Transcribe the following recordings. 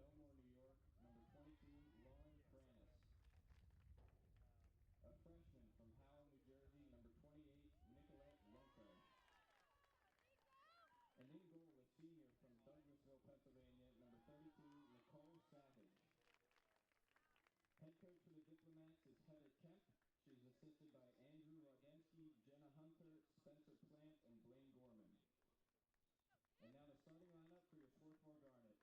Fillmore, New York, number 22, Lauren Franis. A freshman from Howell, New Jersey, number 28, Nicolette Lomko. And in goal, a senior from Douglasville, Pennsylvania, number 32, Nicole Savage. Head coach for the Diplomats is Heather Kemp. She's assisted by Andrew Rodensky, Jenna Hunter, Spencer Plant, and Blaine Gorman. And now the starting lineup for your Swarthmore Garnet.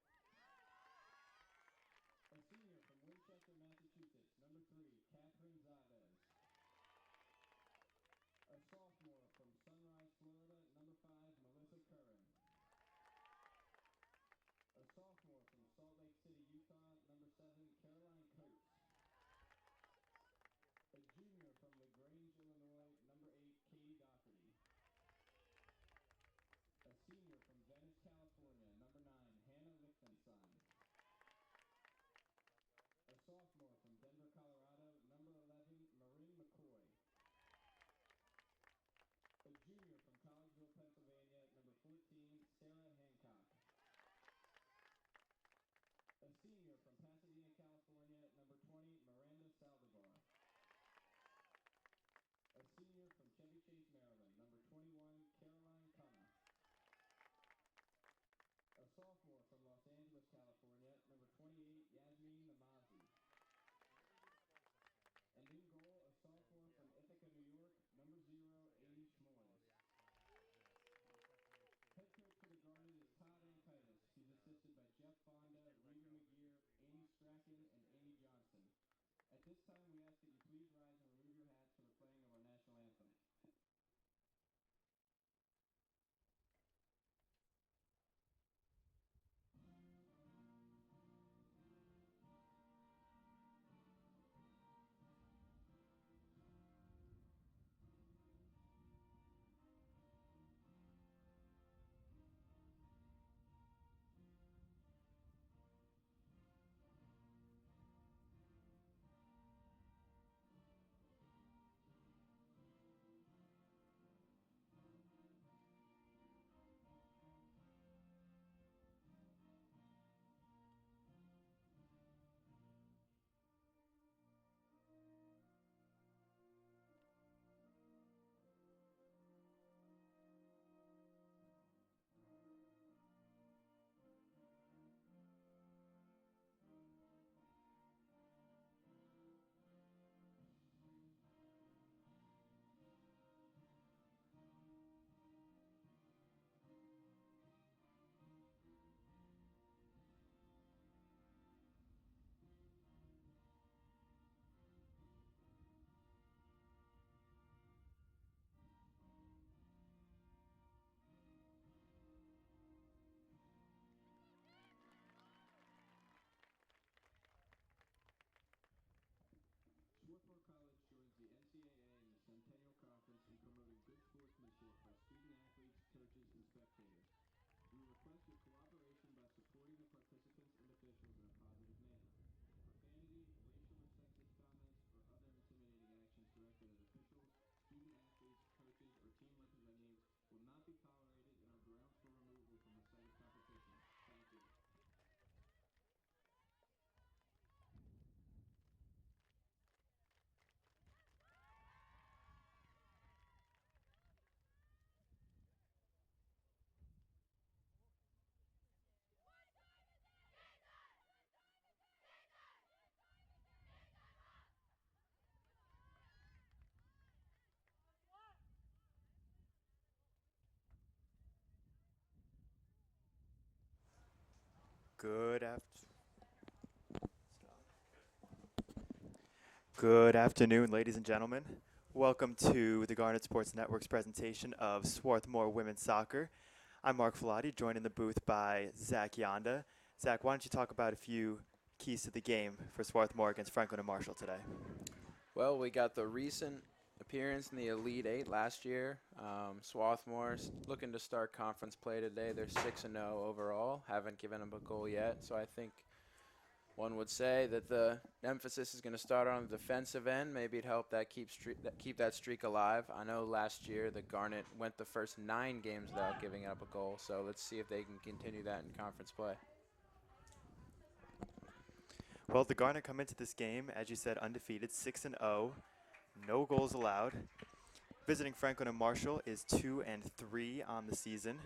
A senior from Winchester, Massachusetts, number 3, Catherine Zaves. A sophomore from Sunrise, Florida, number 5, Melissa Curran. A sophomore from Salt Lake City, Utah, number 7, Caroline Coates. A junior from LaGrange, Illinois, number 8, Katie Doherty. A senior from Venice, California, number 9, Hannah Lichtenstein. A sophomore from Denver, Colorado, number 11, Marin McCoy. A junior from Collegeville, Pennsylvania, number 14, Sarah Hancock. A senior from Pasadena, California, number 20, Miranda Saldivar. A senior from Chevy Chase, Maryland, number 21, Caroline Cunna. A sophomore from Los Angeles, California, number 28, Yasmin Namazi. And in goal, a sophomore from Ithaca, New York, number 0, Amy Schmoyes. Head coach for the Garnet is Todd Antitis. He's assisted by Jeff Fonda, Reba McGear, Amy Strachan, and Amy Johnson. At this time, we ask that you please rise and remove your hats for the playing of our national anthem. Swarthmore College joins the NCAA and the Centennial Conference in promoting good sportsmanship by student-athletes, coaches, and spectators. We request your cooperation by supporting the participants and officials in a positive manner. Profanity, racial or sexist comments, or other intimidating actions directed at officials, student-athletes, coaches, or team representatives will not be tolerated and are grounds for removal from the site of competition. Thank you. Good afternoon, ladies and gentlemen. Welcome to the Garnet Sports Network's presentation of Swarthmore Women's Soccer. I'm Mark Filati, joined in the booth by Zach Yonda. Zach, why don't you talk about a few keys to the game for Swarthmore against Franklin and Marshall today? Well, we got the recent appearance in the Elite Eight last year. Swarthmore's looking to start conference play today. They're 6-0 overall, haven't given up a goal yet. So I think one would say that the emphasis is going to start on the defensive end. Maybe it helped that keep that streak alive. I know last year the Garnet went the first 9 games without giving up a goal. So let's see if they can continue that in conference play. Well, the Garnet come into this game, as you said, undefeated, 6-0, no goals allowed. Visiting Franklin and Marshall is 2-3 on the season.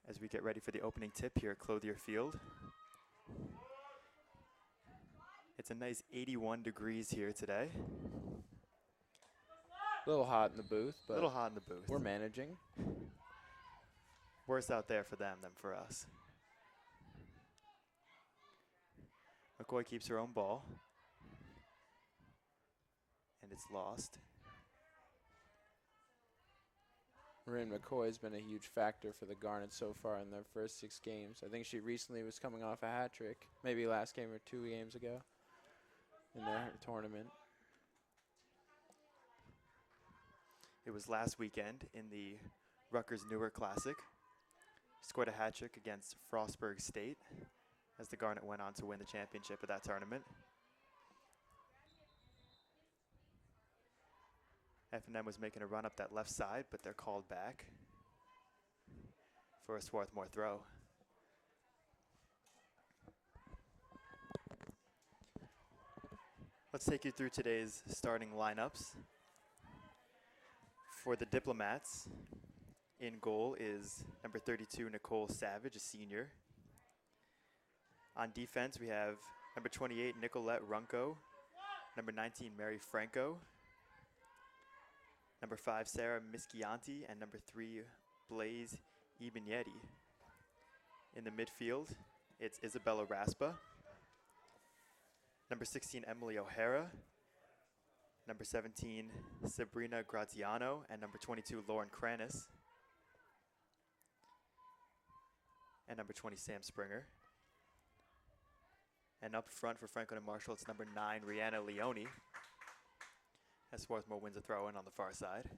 As we get ready for the opening tip here at Clothier Field. It's a nice 81 degrees here today. A little hot in the booth, but A little hot in the booth. we're managing. Worse out there for them than for us. McCoy keeps her own ball. And it's lost. Marin McCoy has been a huge factor for the Garnet so far in their first 6 games. I think she recently was coming off a hat trick, maybe last game or 2 games ago in their tournament. It was last weekend in the Rutgers Newark Classic. Scored a hat trick against Frostburg State as the Garnet went on to win the championship of that tournament. F&M was making a run up that left side, but they're called back for a Swarthmore throw. Let's take you through today's starting lineups. For the Diplomats, in goal is number 32, Nicole Savage, a senior. On defense, we have number 28, Nicolette Runco, number 19, Mary Franco, number 5, Sarah Mischianti, and number 3, Blaze Ibanietti. In the midfield, it's Isabella Raspa, number 16, Emily O'Hara, number 17, Sabrina Graziano, and number 22, Lauren Kranis, and number 20, Sam Springer. And up front for Franklin and Marshall, it's number 9, Rihanna Leone, as Swarthmore wins a throw-in on the far side.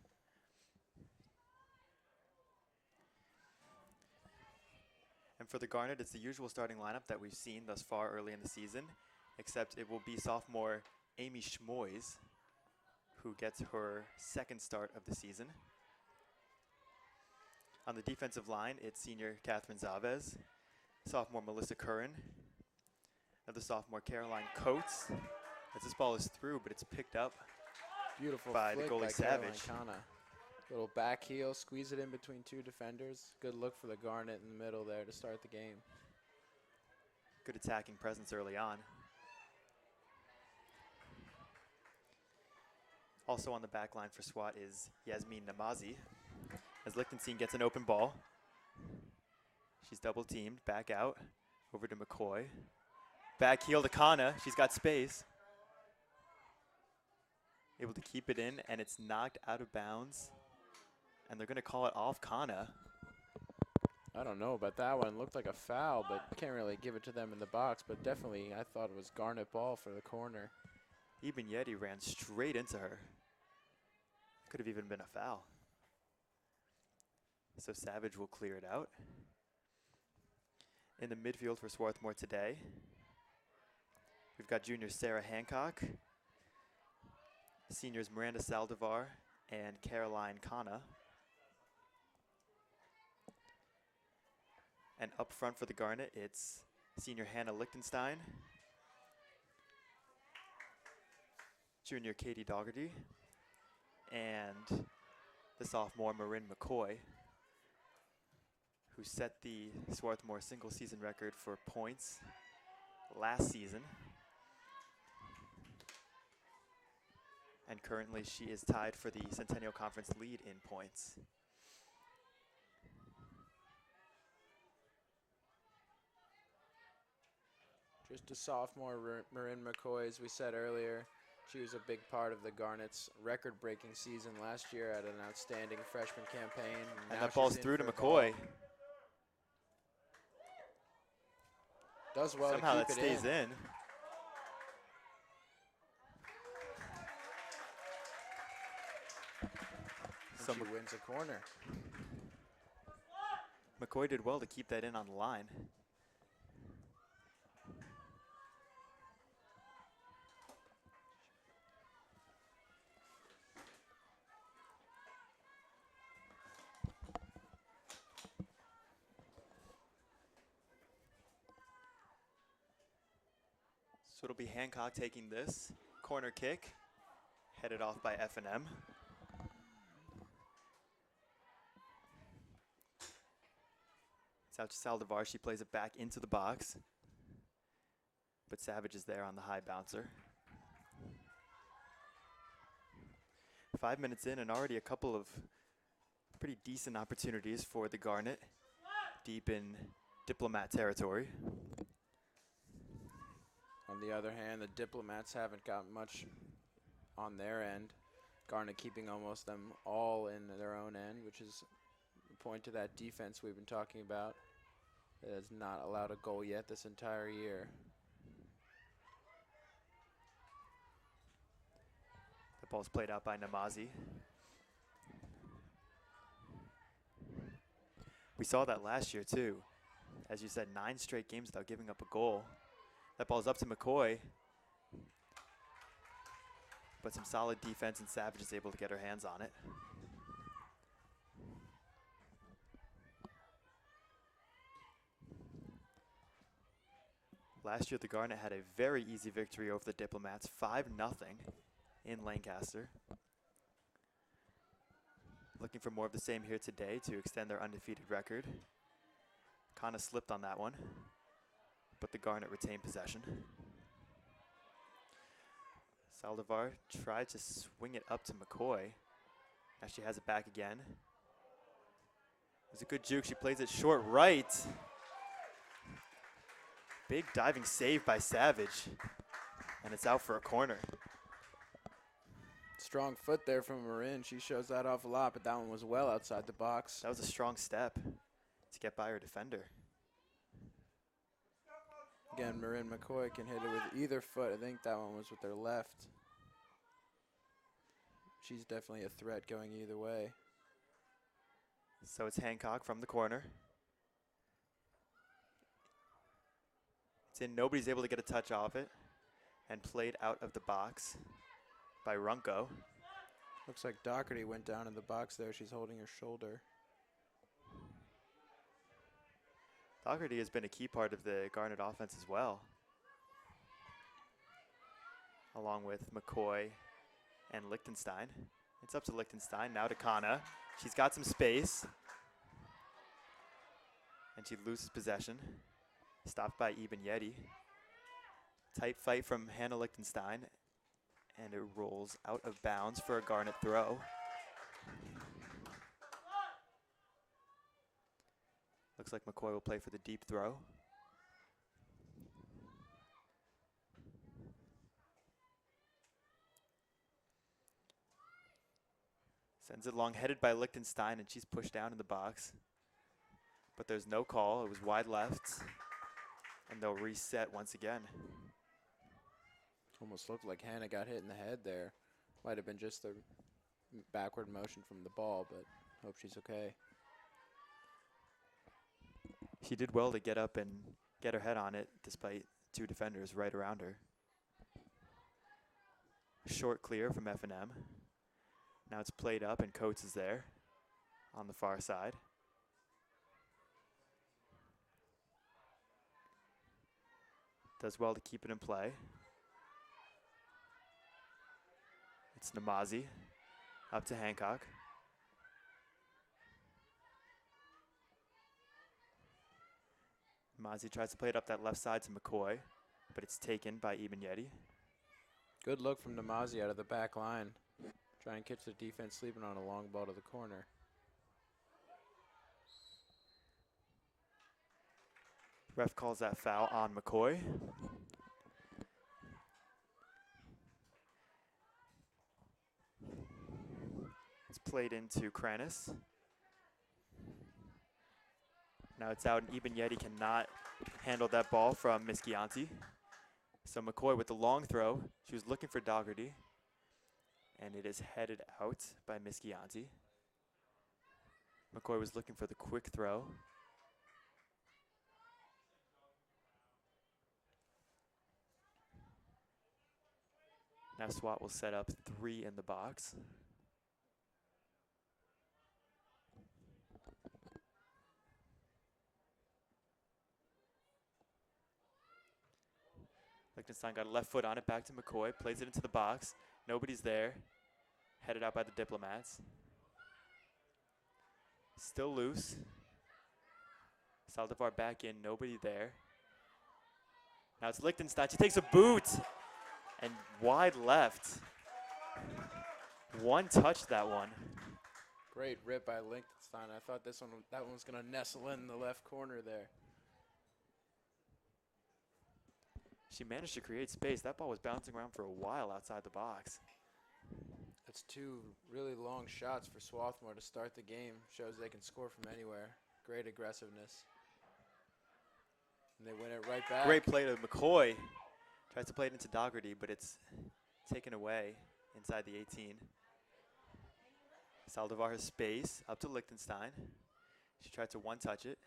And for the Garnet, it's the usual starting lineup that we've seen thus far early in the season, except it will be sophomore Amy Schmoys, who gets her second start of the season. On the defensive line, it's senior Catherine Zavez, sophomore Melissa Curran, another sophomore Caroline Coates. As this ball is through, but it's picked up Beautiful by the flick goalie by Savage. Caroline Kana. Little back heel, squeeze it in between 2 defenders. Good look for the Garnet in the middle there to start the game. Good attacking presence early on. Also on the back line for SWAT is Yasmin Namazi, as Lichtenstein gets an open ball. She's double teamed, back out, over to McCoy. Back heel to Kana, she's got space. Able to keep it in, and it's knocked out of bounds. And they're gonna call it off Kana. I don't know about that one. Looked like a foul, but can't really give it to them in the box. But definitely, I thought it was Garnet ball for the corner. Ibanietti ran straight into her. Could have even been a foul. So Savage will clear it out. In the midfield for Swarthmore today, we've got junior Sarah Hancock, seniors Miranda Saldivar and Caroline Kana. And up front for the Garnet, it's senior Hannah Lichtenstein, junior Katie Dougherty, and the sophomore Marin McCoy, who set the Swarthmore single season record for points last season. And currently she is tied for the Centennial Conference lead in points. Just a sophomore, Marin McCoy, as we said earlier. She was a big part of the Garnet's record-breaking season last year at an outstanding freshman campaign. And now that ball's she's in through to for a McCoy. ball. Does well Somehow to that keep stays it in. And she wins a corner. McCoy did well to keep that in on the line. So it'll be Hancock taking this corner kick, headed off by F&M. It's out to Saldivar. She plays it back into the box. But Savage is there on the high bouncer. 5 minutes in and already a couple of pretty decent opportunities for the Garnet deep in Diplomat territory. On the other hand, the Diplomats haven't got much on their end. Garnet keeping almost them all in their own end, which is a point to that defense we've been talking about. It has not allowed a goal yet this entire year. The ball's played out by Namazi. We saw that last year too. As you said, 9 straight games without giving up a goal. That ball's up to McCoy. But some solid defense, and Savage is able to get her hands on it. Last year, the Garnet had a very easy victory over the Diplomats, 5-0 in Lancaster. Looking for more of the same here today to extend their undefeated record. Kind of slipped on that one, but the Garnet retained possession. Saldivar tried to swing it up to McCoy. Now she has it back again. It was a good juke. She plays it short right. Big diving save by Savage, and it's out for a corner. Strong foot there from Marin. She shows that off a lot, but that one was well outside the box. That was a strong step to get by her defender. Again, Marin McCoy can hit it with either foot. I think that one was with her left. She's definitely a threat going either way. So it's Hancock from the corner. It's in. Nobody's able to get a touch off it. And played out of the box by Runco. Looks like Doherty went down in the box there. She's holding her shoulder. Doherty has been a key part of the Garnet offense as well, along with McCoy and Lichtenstein. It's up to Lichtenstein, now to Kana. She's got some space, and she loses possession. Stopped by Eben Yeti. Tight fight from Hannah Lichtenstein, and it rolls out of bounds for a Garnet throw. Looks like McCoy will play for the deep throw. Sends it long, headed by Lichtenstein, and she's pushed down in the box. But there's no call. It was wide left, and they'll reset once again. Almost looked like Hannah got hit in the head there. Might have been just the backward motion from the ball, but hope she's okay. She did well to get up and get her head on it despite 2 defenders right around her. Short clear from F&M. Now it's played up and Coates is there on the far side. Does well to keep it in play. It's Namazi up to Hancock. Namazi tries to play it up that left side to McCoy, but it's taken by Eben Yeti. Good look from Namazi out of the back line. Try and catch the defense sleeping on a long ball to the corner. Ref calls that foul on McCoy. It's played into Kranis. Now it's out, and Eben Yeti cannot handle that ball from Mischianti. So McCoy with the long throw. She was looking for Doherty, and it is headed out by Mischianti. McCoy was looking for the quick throw. Now SWAT will set up 3 in the box. Liechtenstein got a left foot on it, back to McCoy, plays it into the box. Nobody's there. Headed out by the Diplomats. Still loose. Saldivar back in, nobody there. Now it's Liechtenstein. She takes a boot and wide left. One touch that one. Great rip by Liechtenstein. I thought that one was going to nestle in the left corner there. She managed to create space. That ball was bouncing around for a while outside the box. That's two really long shots for Swarthmore to start the game. Shows they can score from anywhere. Great aggressiveness. And they win it right back. Great play to McCoy. Tries to play it into Dougherty, but it's taken away inside the 18. Saldivar has space up to Liechtenstein. She tried to one-touch it.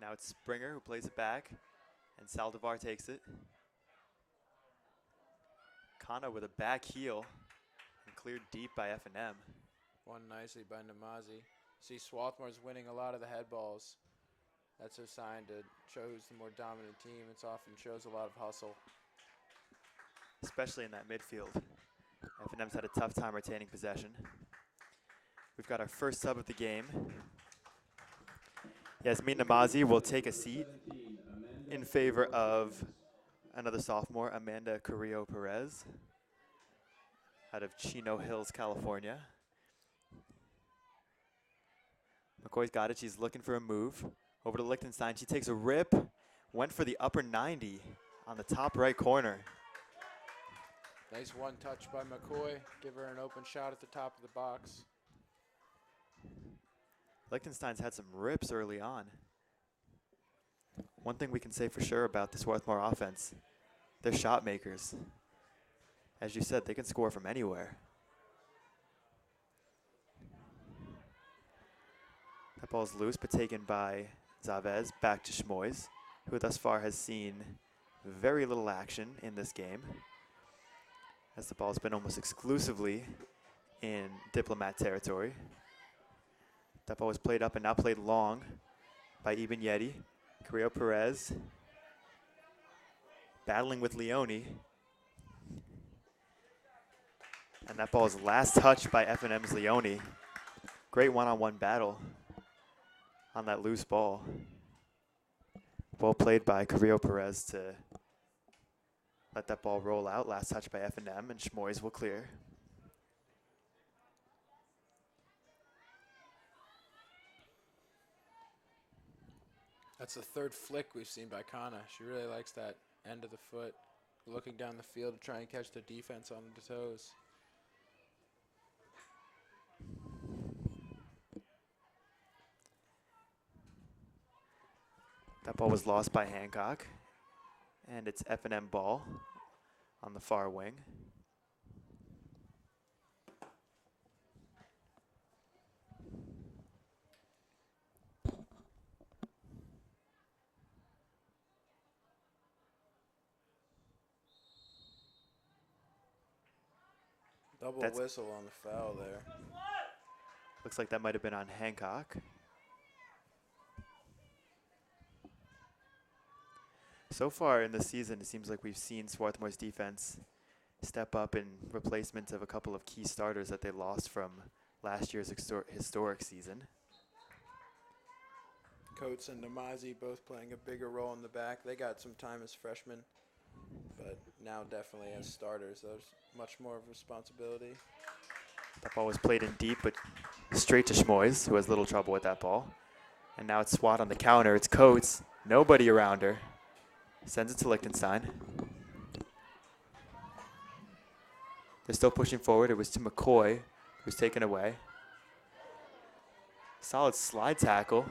Now it's Springer who plays it back, and Saldivar takes it. Kana with a back heel and cleared deep by F&M. Won nicely by Namazi. See, Swarthmore's winning a lot of the head balls. That's a sign to show who's the more dominant team. It often shows a lot of hustle. Especially in that midfield. F&M's had a tough time retaining possession. We've got our first sub of the game. Yasmin Namazi will take a seat in favor of another sophomore, Amanda Carrillo Perez, out of Chino Hills, California. McCoy's got it. She's looking for a move. Over to Liechtenstein. She takes a rip. Went for the upper 90 on the top right corner. Nice one touch by McCoy. Give her an open shot at the top of the box. Liechtenstein's had some rips early on. One thing we can say for sure about the Swarthmore offense, they're shot makers. As you said, they can score from anywhere. That ball's loose, but taken by Zavez, back to Schmoys, who thus far has seen very little action in this game, as the ball's been almost exclusively in Diplomat territory. That ball was played up and now played long by Ibn Yeti. Carrillo Perez battling with Leone. And that ball is last touched by F&M's Leone. Great one-on-one battle on that loose ball. Well played by Carrillo Perez to let that ball roll out. Last touch by F&M, and Schmoys will clear. That's the third flick we've seen by Kana. She really likes that end of the foot, looking down the field to try and catch the defense on the toes. That ball was lost by Hancock, and it's F&M ball on the far wing. Double whistle on the foul there. Looks like that might have been on Hancock. So far in the season, it seems like we've seen Swarthmore's defense step up in replacement of a couple of key starters that they lost from last year's historic season. Coates and Namazi both playing a bigger role in the back. They got some time as freshmen, but now definitely as starters. There's much more of responsibility. That ball was played in deep, but straight to Schmoys, who has little trouble with that ball. And now it's Swat on the counter. It's Coates. Nobody around her. Sends it to Liechtenstein. They're still pushing forward. It was to McCoy, who's taken away. Solid slide tackle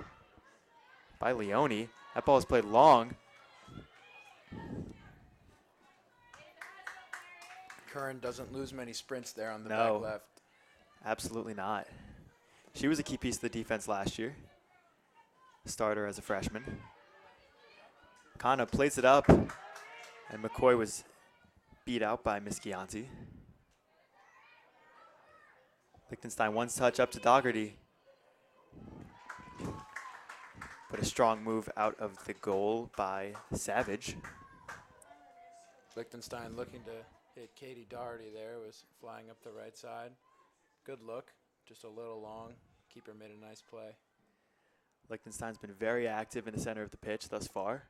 by Leone. That ball is played long. Curran doesn't lose many sprints there on the No. back left. Absolutely not. She was a key piece of the defense last year. Starter as a freshman. Kana plays it up, and McCoy was beat out by Mischianti. Liechtenstein one touch up to Dougherty. But a strong move out of the goal by Savage. Liechtenstein looking to hit Katie Doherty there, was flying up the right side. Good look, just a little long. Keeper made a nice play. Liechtenstein's been very active in the center of the pitch thus far.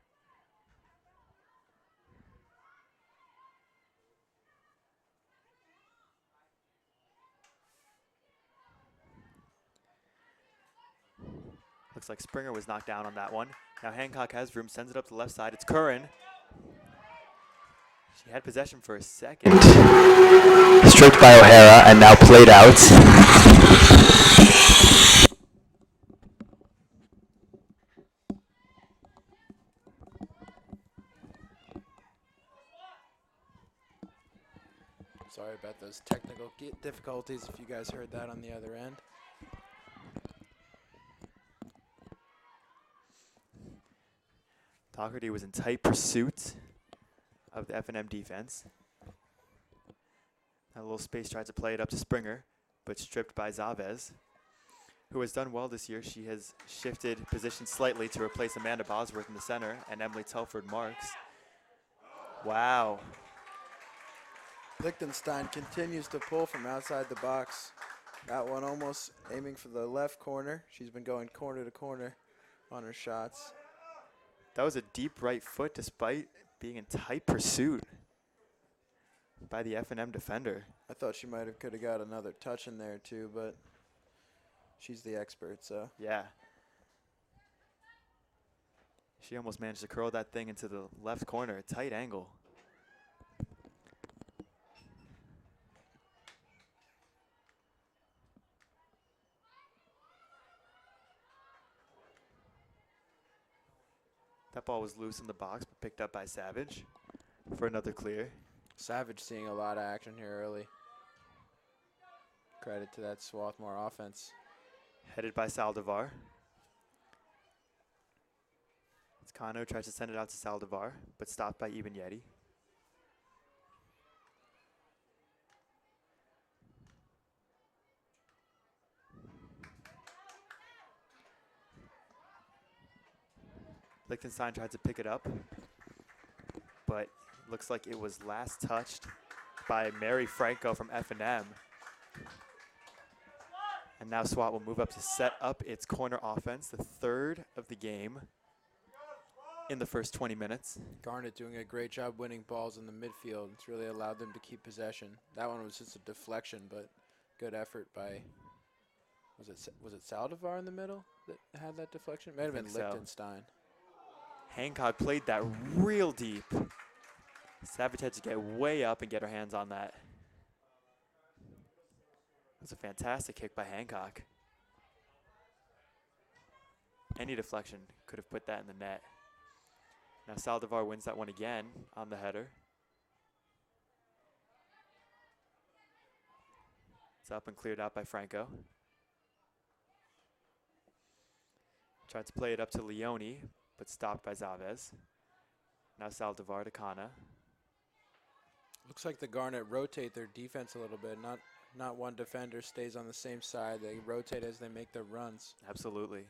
Looks like Springer was knocked down on that one. Now Hancock has room, sends it up the left side. It's Curran. She had possession for a second. Stripped by O'Hara and now played out. Sorry about those technical difficulties if you guys heard that on the other end. Doherty was in tight pursuit of the F&M defense. A little space tried to play it up to Springer, but stripped by Zavez, who has done well this year. She has shifted position slightly to replace Amanda Bosworth in the center, and Emily Telford marks. Wow. Liechtenstein continues to pull from outside the box. That one almost aiming for the left corner. She's been going corner to corner on her shots. That was a deep right foot despite being in tight pursuit by the F&M defender. I thought she could have got another touch in there too, but she's the expert, so. Yeah. She almost managed to curl that thing into the left corner, tight angle. That ball was loose in the box, but picked up by Savage for another clear. Savage seeing a lot of action here early. Credit to that Swarthmore offense. Headed by Saldivar. Kano tries to send it out to Saldivar, but stopped by Eben Yeti. Liechtenstein tried to pick it up, but looks like it was last touched by Mary Franco from F&M. And now SWAT will move up to set up its corner offense, the third of the game in the first 20 minutes. Garnet doing a great job winning balls in the midfield. It's really allowed them to keep possession. That one was just a deflection, but good effort by, was it Saldivar in the middle that had that deflection? It might have been Liechtenstein. Hancock played that real deep. Savage had to get way up and get her hands on that. It was a fantastic kick by Hancock. Any deflection could have put that in the net. Now Saldivar wins that one again on the header. It's up and cleared out by Franco. Tried to play it up to Leone, but stopped by Zavez. Now Saldivar to Kana. Looks like the Garnet rotate their defense a little bit. Not one defender stays on the same side. They rotate as they make their runs. Absolutely.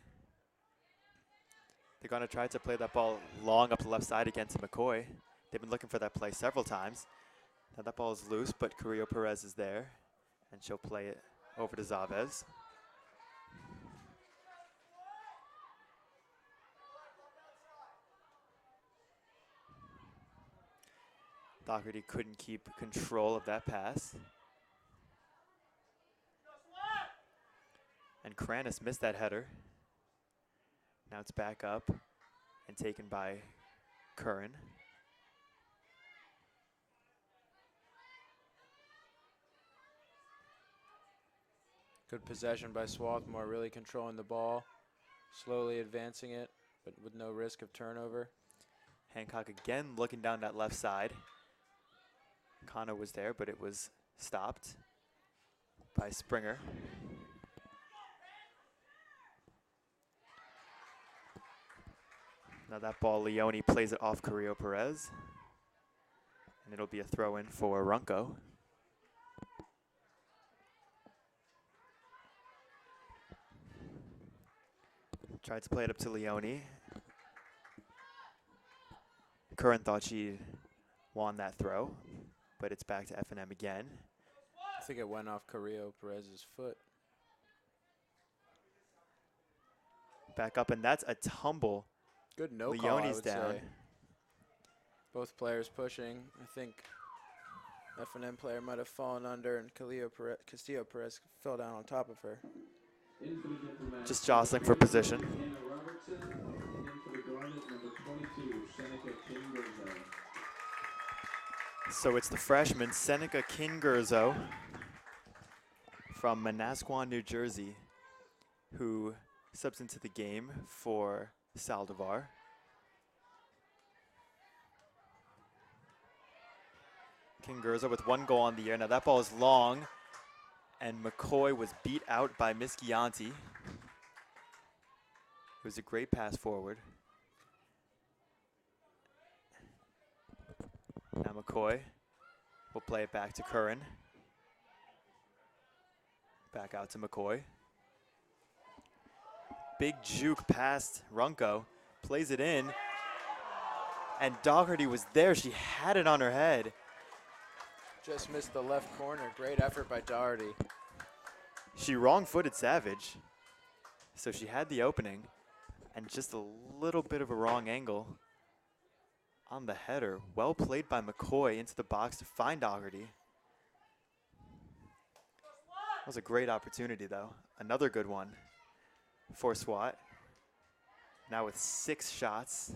They're going to try to play that ball long up the left side again to McCoy. They've been looking for that play several times. Now that ball is loose, but Carrillo Perez is there, and she'll play it over to Zavez. Doherty couldn't keep control of that pass. And Kranis missed that header. Now it's back up and taken by Curran. Good possession by Swarthmore, really controlling the ball, slowly advancing it, but with no risk of turnover. Hancock again looking down that left side. Kano was there, but it was stopped by Springer. Now that ball, Leone plays it off Carrillo Perez. And it'll be a throw-in for Runco. Tried to play it up to Leone. Curran thought she won that throw, but it's back to F&M again. I think it went off Carrillo Perez's foot. Back up, and that's a tumble. Good no call, I Leone's would down. say. Both players pushing. I think F&M player might have fallen under, and Castillo Perez fell down on top of her. In for the Diplomats, Just jostling for position. Hannah Robertson, and in for the Garnet, number 22, Seneca King-Gurzo. So it's the freshman, Seneca King-Gurzo from Manasquan, New Jersey, who subs into the game for Saldivar. King-Gurzo with 1 goal on the year. Now that ball is long, and McCoy was beat out by Mischianti. It was a great pass forward. Now McCoy will play it back to Curran. Back out to McCoy. Big juke past Runco. Plays it in. And Dougherty was there. She had it on her head. Just missed the left corner. Great effort by Doherty. She wrong-footed Savage. So she had the opening. And just a little bit of a wrong angle on the header. Well played by McCoy into the box to find Dougherty. That was a great opportunity, though. Another good one for SWAT. Now with 6 shots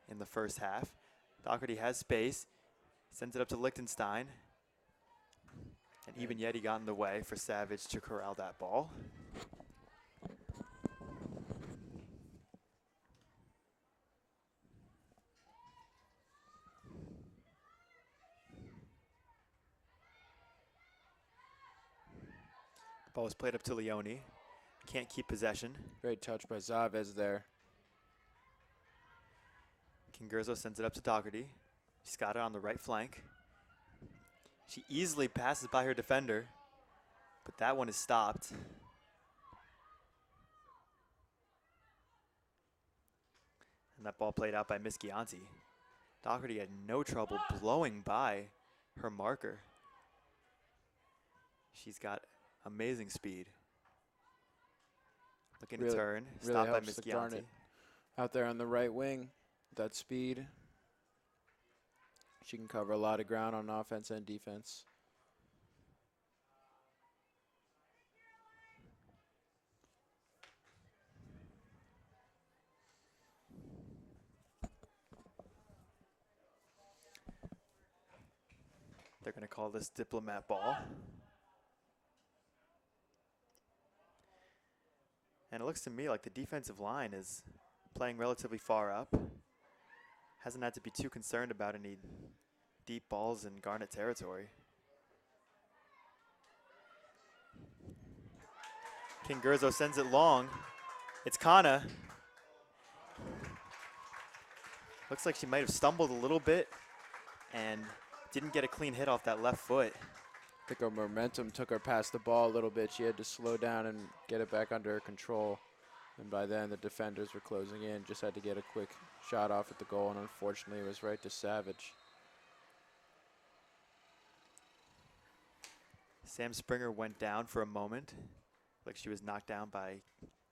in the first half. Dougherty has space. Sends it up to Lichtenstein. And even yet he got in the way for Savage to corral that ball. Ball was played up to Leone. Can't keep possession. Great touch by Zaves there. King-Gurzo sends it up to Dougherty. She's got it on the right flank. She easily passes by her defender, but that one is stopped. And that ball played out by Mischianti. Dougherty had no trouble blowing by her marker. She's got amazing speed. Looking to turn, really stopped by helps the Mischianti. Garnet out there on the right wing. That speed. She can cover a lot of ground on offense and defense. They're going to call this diplomat ball. And it looks to me like the defensive line is playing relatively far up. Hasn't had to be too concerned about any deep balls in Garnet territory. King-Gurzo sends it long. It's Kana. Looks like she might have stumbled a little bit and didn't get a clean hit off that left foot. I think her momentum took her past the ball a little bit. She had to slow down and get it back under her control. And by then, the defenders were closing in. Just had to get a quick shot off at the goal, and unfortunately, it was right to Savage. Sam Springer went down for a moment, like she was knocked down by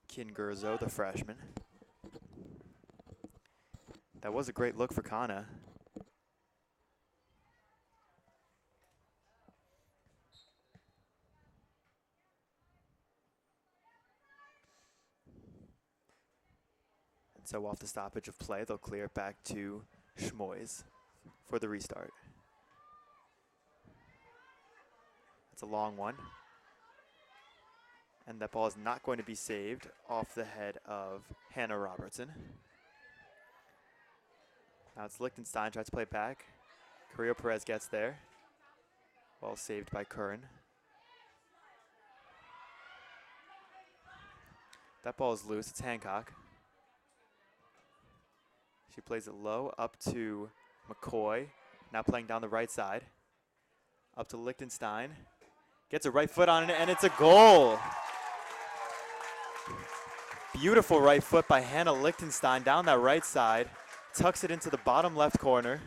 King-Gurzo, the freshman. That was a great look for Kana. So off the stoppage of play, they'll clear it back to Schmoys for the restart. It's a long one. And that ball is not going to be saved off the head of Hannah Robertson. Now it's Lichtenstein, tries to play it back. Carrillo Perez gets there. Well saved by Curran. That ball is loose, it's Hancock. She plays it low up to McCoy, now playing down the right side. Up to Lichtenstein. Gets a right foot on it, and it's a goal. Beautiful right foot by Hannah Lichtenstein down that right side. Tucks it into the bottom left corner.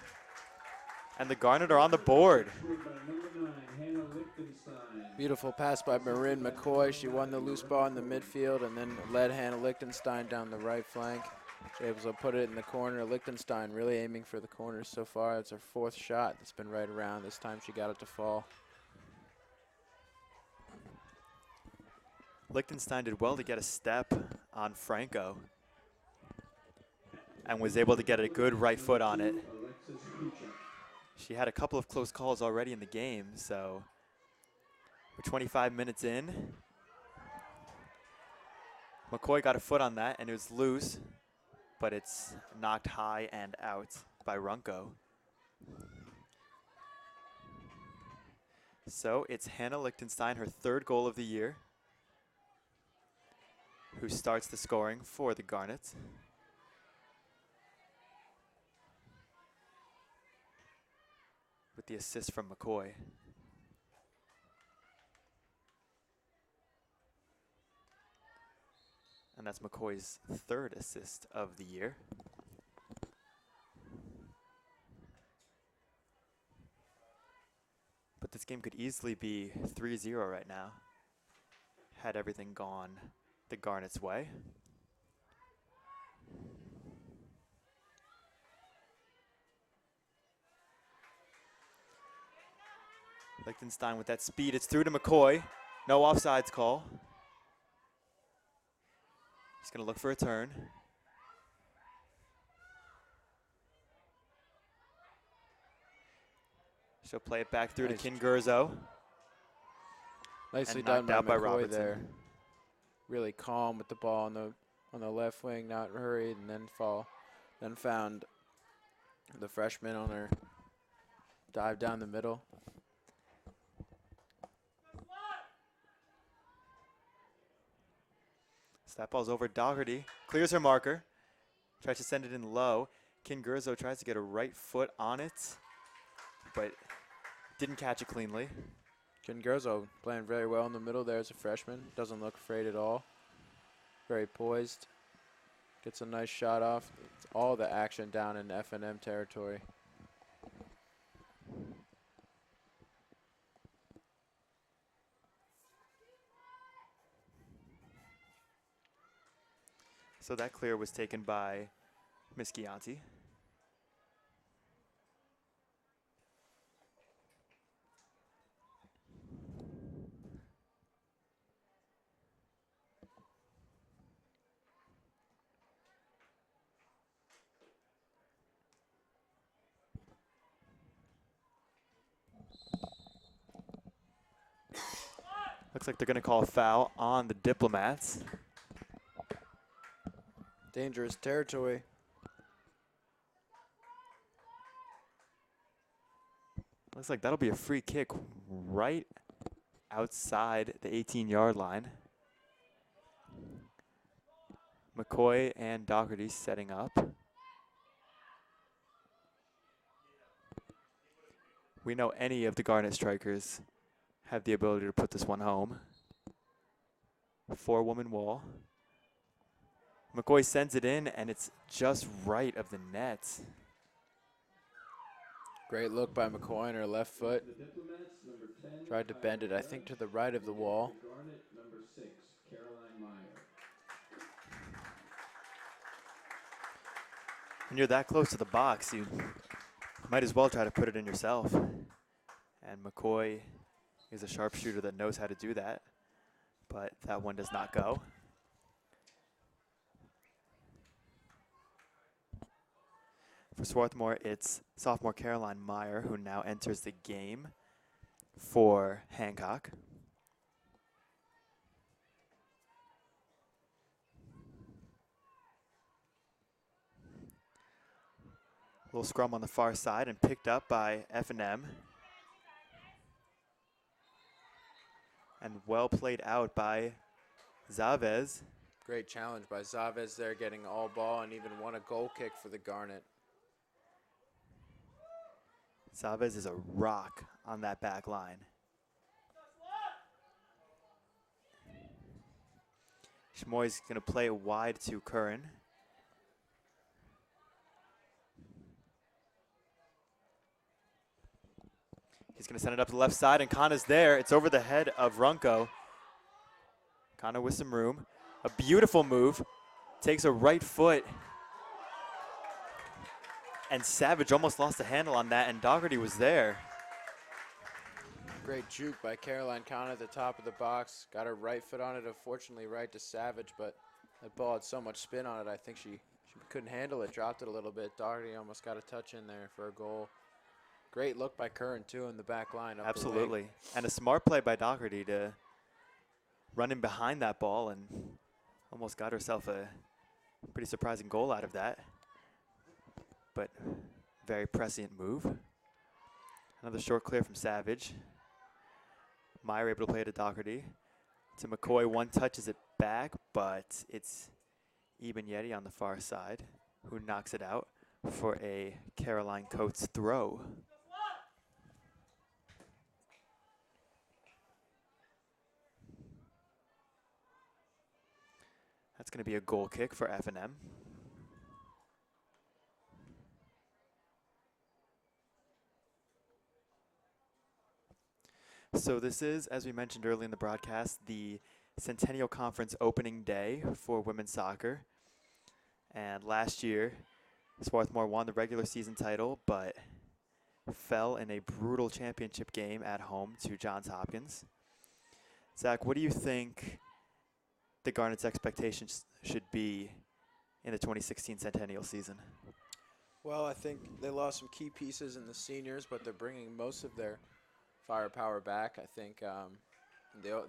And the Garnet are on the board. Beautiful pass by Marin McCoy. She won the loose ball in the midfield and then led Hannah Lichtenstein down the right flank. She was able to put it in the corner. Lichtenstein really aiming for the corners so far. It's her 4th shot that's been right around. This time she got it to fall. Lichtenstein did well to get a step on Franco and was able to get a good right foot on it. She had a couple of close calls already in the game, so we're 25 minutes in. McCoy got a foot on that and it was loose, but it's knocked high and out by Runco. So it's Hannah Lichtenstein, her 3rd goal of the year, who starts the scoring for the Garnets. With the assist from McCoy. And that's McCoy's 3rd assist of the year. But this game could easily be 3-0 right now, had everything gone the Garnet's way. Lichtenstein with that speed. It's through to McCoy. No offsides call. He's going to look for a turn. She'll play it back through to Kingurzo. Nicely And done knocked by out by McCoy Robertson. there. Really calm with the ball on the left wing, not hurried, and then found the freshman on her dive down the middle. So that ball's over Doherty. Clears her marker. Tries to send it in low. Kingurzo tries to get a right foot on it, but didn't catch it cleanly. Kingurzo playing very well in the middle there as a freshman. Doesn't look afraid at all. Very poised. Gets a nice shot off. It's all the action down in F&M territory. So that clear was taken by Miss Chianti. Looks like they're going to call a foul on the Diplomats. Dangerous territory. Looks like that'll be a free kick right outside the 18-yard line. McCoy and Doherty setting up. We know any of the Garnet strikers have the ability to put this one home. 4-woman wall. McCoy sends it in, and it's just right of the net. Great look by McCoy on her left foot. Tried to bend it, I think, to the right of the wall. When you're that close to the box, you might as well try to put it in yourself. And McCoy is a sharpshooter that knows how to do that, but that one does not go. For Swarthmore, it's sophomore Caroline Meyer who now enters the game for Hancock. Little scrum on the far side and picked up by F&M. And well played out by Zavez. Great challenge by Zavez there, getting all ball and even won a goal kick for the Garnet. Zavez is a rock on that back line. Chamoy's going to play it wide to Curran. He's going to send it up the left side, and Kana's there. It's over the head of Runco. Kana with some room. A beautiful move. Takes a right foot. And Savage almost lost the handle on that, and Dougherty was there. Great juke by Caroline Kahn at the top of the box. Got her right foot on it, unfortunately right to Savage, but that ball had so much spin on it, I think she couldn't handle it, dropped it a little bit. Dougherty almost got a touch in there for a goal. Great look by Curran, too, in the back line. Up Absolutely. And a smart play by Dougherty to run in behind that ball and almost got herself a pretty surprising goal out of that. But very prescient move. Another short clear from Savage. Meyer able to play it to Dougherty. To McCoy, one touches it back, but it's Eben Yeti on the far side who knocks it out for a Caroline Coates throw. That's going to be a goal kick for F&M. So this is, as we mentioned earlier in the broadcast, the Centennial Conference opening day for women's soccer. And last year, Swarthmore won the regular season title, but fell in a brutal championship game at home to Johns Hopkins. Zach, what do you think the Garnet's expectations should be in the 2016 Centennial season? Well, I think they lost some key pieces in the seniors, but they're bringing most of their firepower back. I think the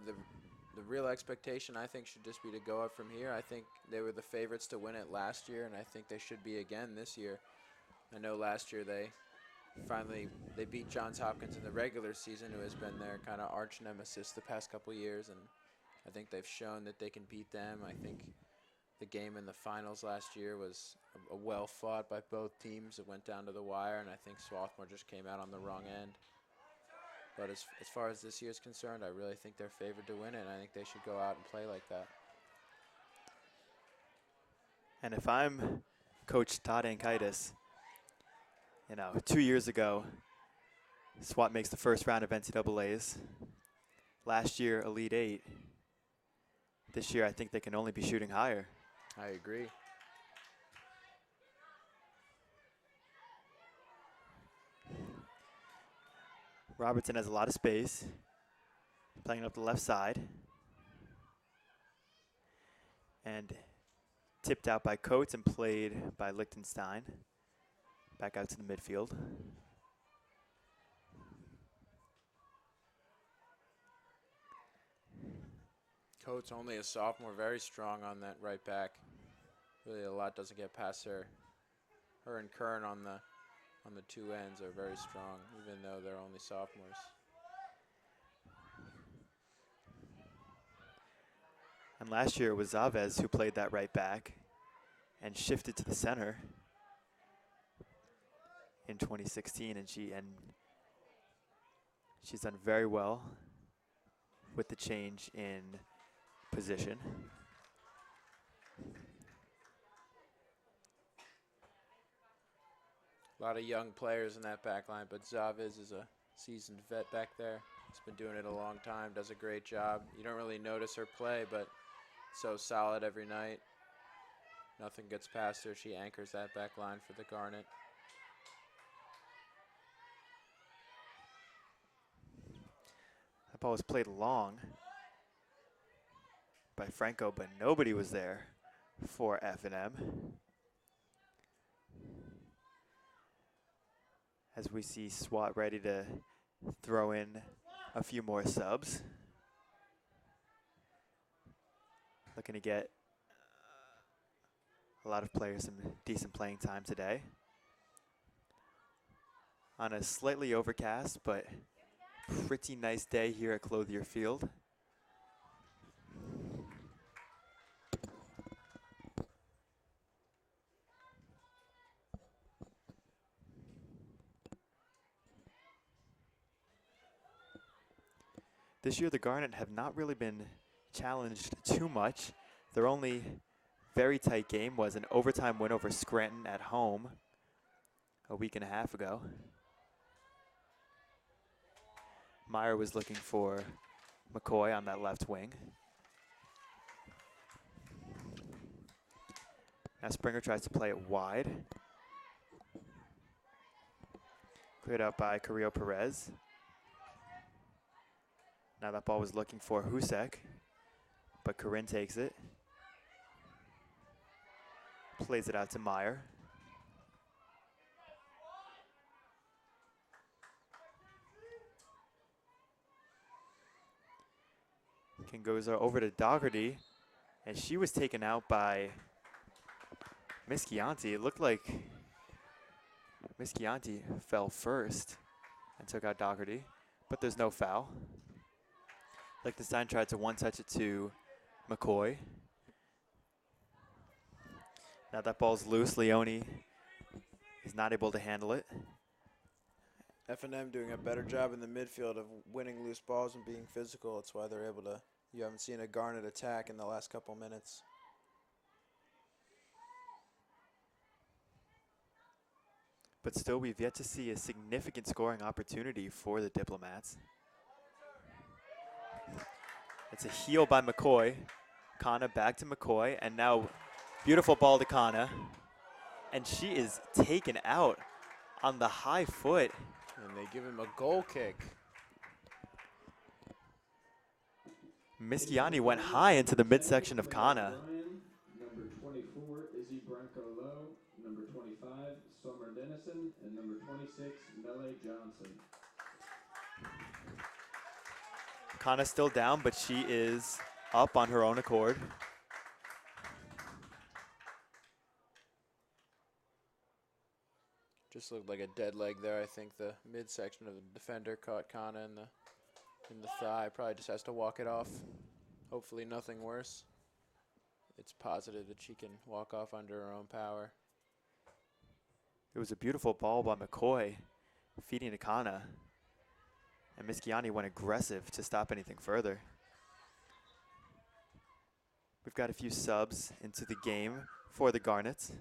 real expectation, I think, should just be to go up from here. I think they were the favorites to win it last year, and I think they should be again this year. I know last year they beat Johns Hopkins in the regular season, who has been their kind of arch nemesis the past couple years, and I think they've shown that they can beat them. I think the game in the finals last year was a well fought by both teams. It went down to the wire, and I think Swarthmore just came out on the wrong end. But as far as this year's concerned, I really think they're favored to win it, and I think they should go out and play like that. And if I'm Coach Todd Ankaitis, 2 years ago, SWAT makes the first round of NCAAs. Last year, Elite Eight. This year, I think they can only be shooting higher. I agree. Robertson has a lot of space, playing up the left side. And tipped out by Coates and played by Lichtenstein. Back out to the midfield. Coates, only a sophomore, very strong on that right back. Really, a lot doesn't get past her. Her and Kern on the two ends are very strong, even though they're only sophomores. And last year it was Zavez who played that right back and shifted to the center in 2016, and she's done very well with the change in position. A lot of young players in that back line, but Zavez is a seasoned vet back there. He's been doing it a long time, does a great job. You don't really notice her play, but so solid every night. Nothing gets past her. She anchors that back line for the Garnet. That ball was played long by Franco, but nobody was there for F&M. As we see SWAT ready to throw in a few more subs. Looking to get a lot of players some decent playing time today. On a slightly overcast, but pretty nice day here at Clothier Field. This year, the Garnet have not really been challenged too much. Their only very tight game was an overtime win over Scranton at home a week and a half ago. Meyer was looking for McCoy on that left wing. Now Springer tries to play it wide. Cleared out by Carrillo Perez. Now that ball was looking for Husek, but Corinne takes it. Plays it out to Meyer. King goes over to Dougherty, and she was taken out by Miss Chianti. It looked like Miss Chianti fell first and took out Dougherty, but there's no foul. Liechtenstein tried to one-touch it to McCoy. Now that ball's loose. Leone is not able to handle it. F&M doing a better job in the midfield of winning loose balls and being physical. That's why they're able to. You haven't seen a Garnet attack in the last couple minutes. But still, we've yet to see a significant scoring opportunity for the Diplomats. It's a heel by McCoy. Kana back to McCoy, and now beautiful ball to Kana. And she is taken out on the high foot. And they give him a goal kick. Mischiani went high into the midsection of Kana. Number 24, Izzy Branco Lowe. Number 25, Summer Dennison. And number 26, Melee Johnson. Kana's still down, but she is up on her own accord. Just looked like a dead leg there. I think the midsection of the defender caught Kana in the thigh. Probably just has to walk it off. Hopefully nothing worse. It's positive that she can walk off under her own power. It was a beautiful ball by McCoy, feeding to Kana. And Mischiani went aggressive to stop anything further. We've got a few subs into the game for the Garnets.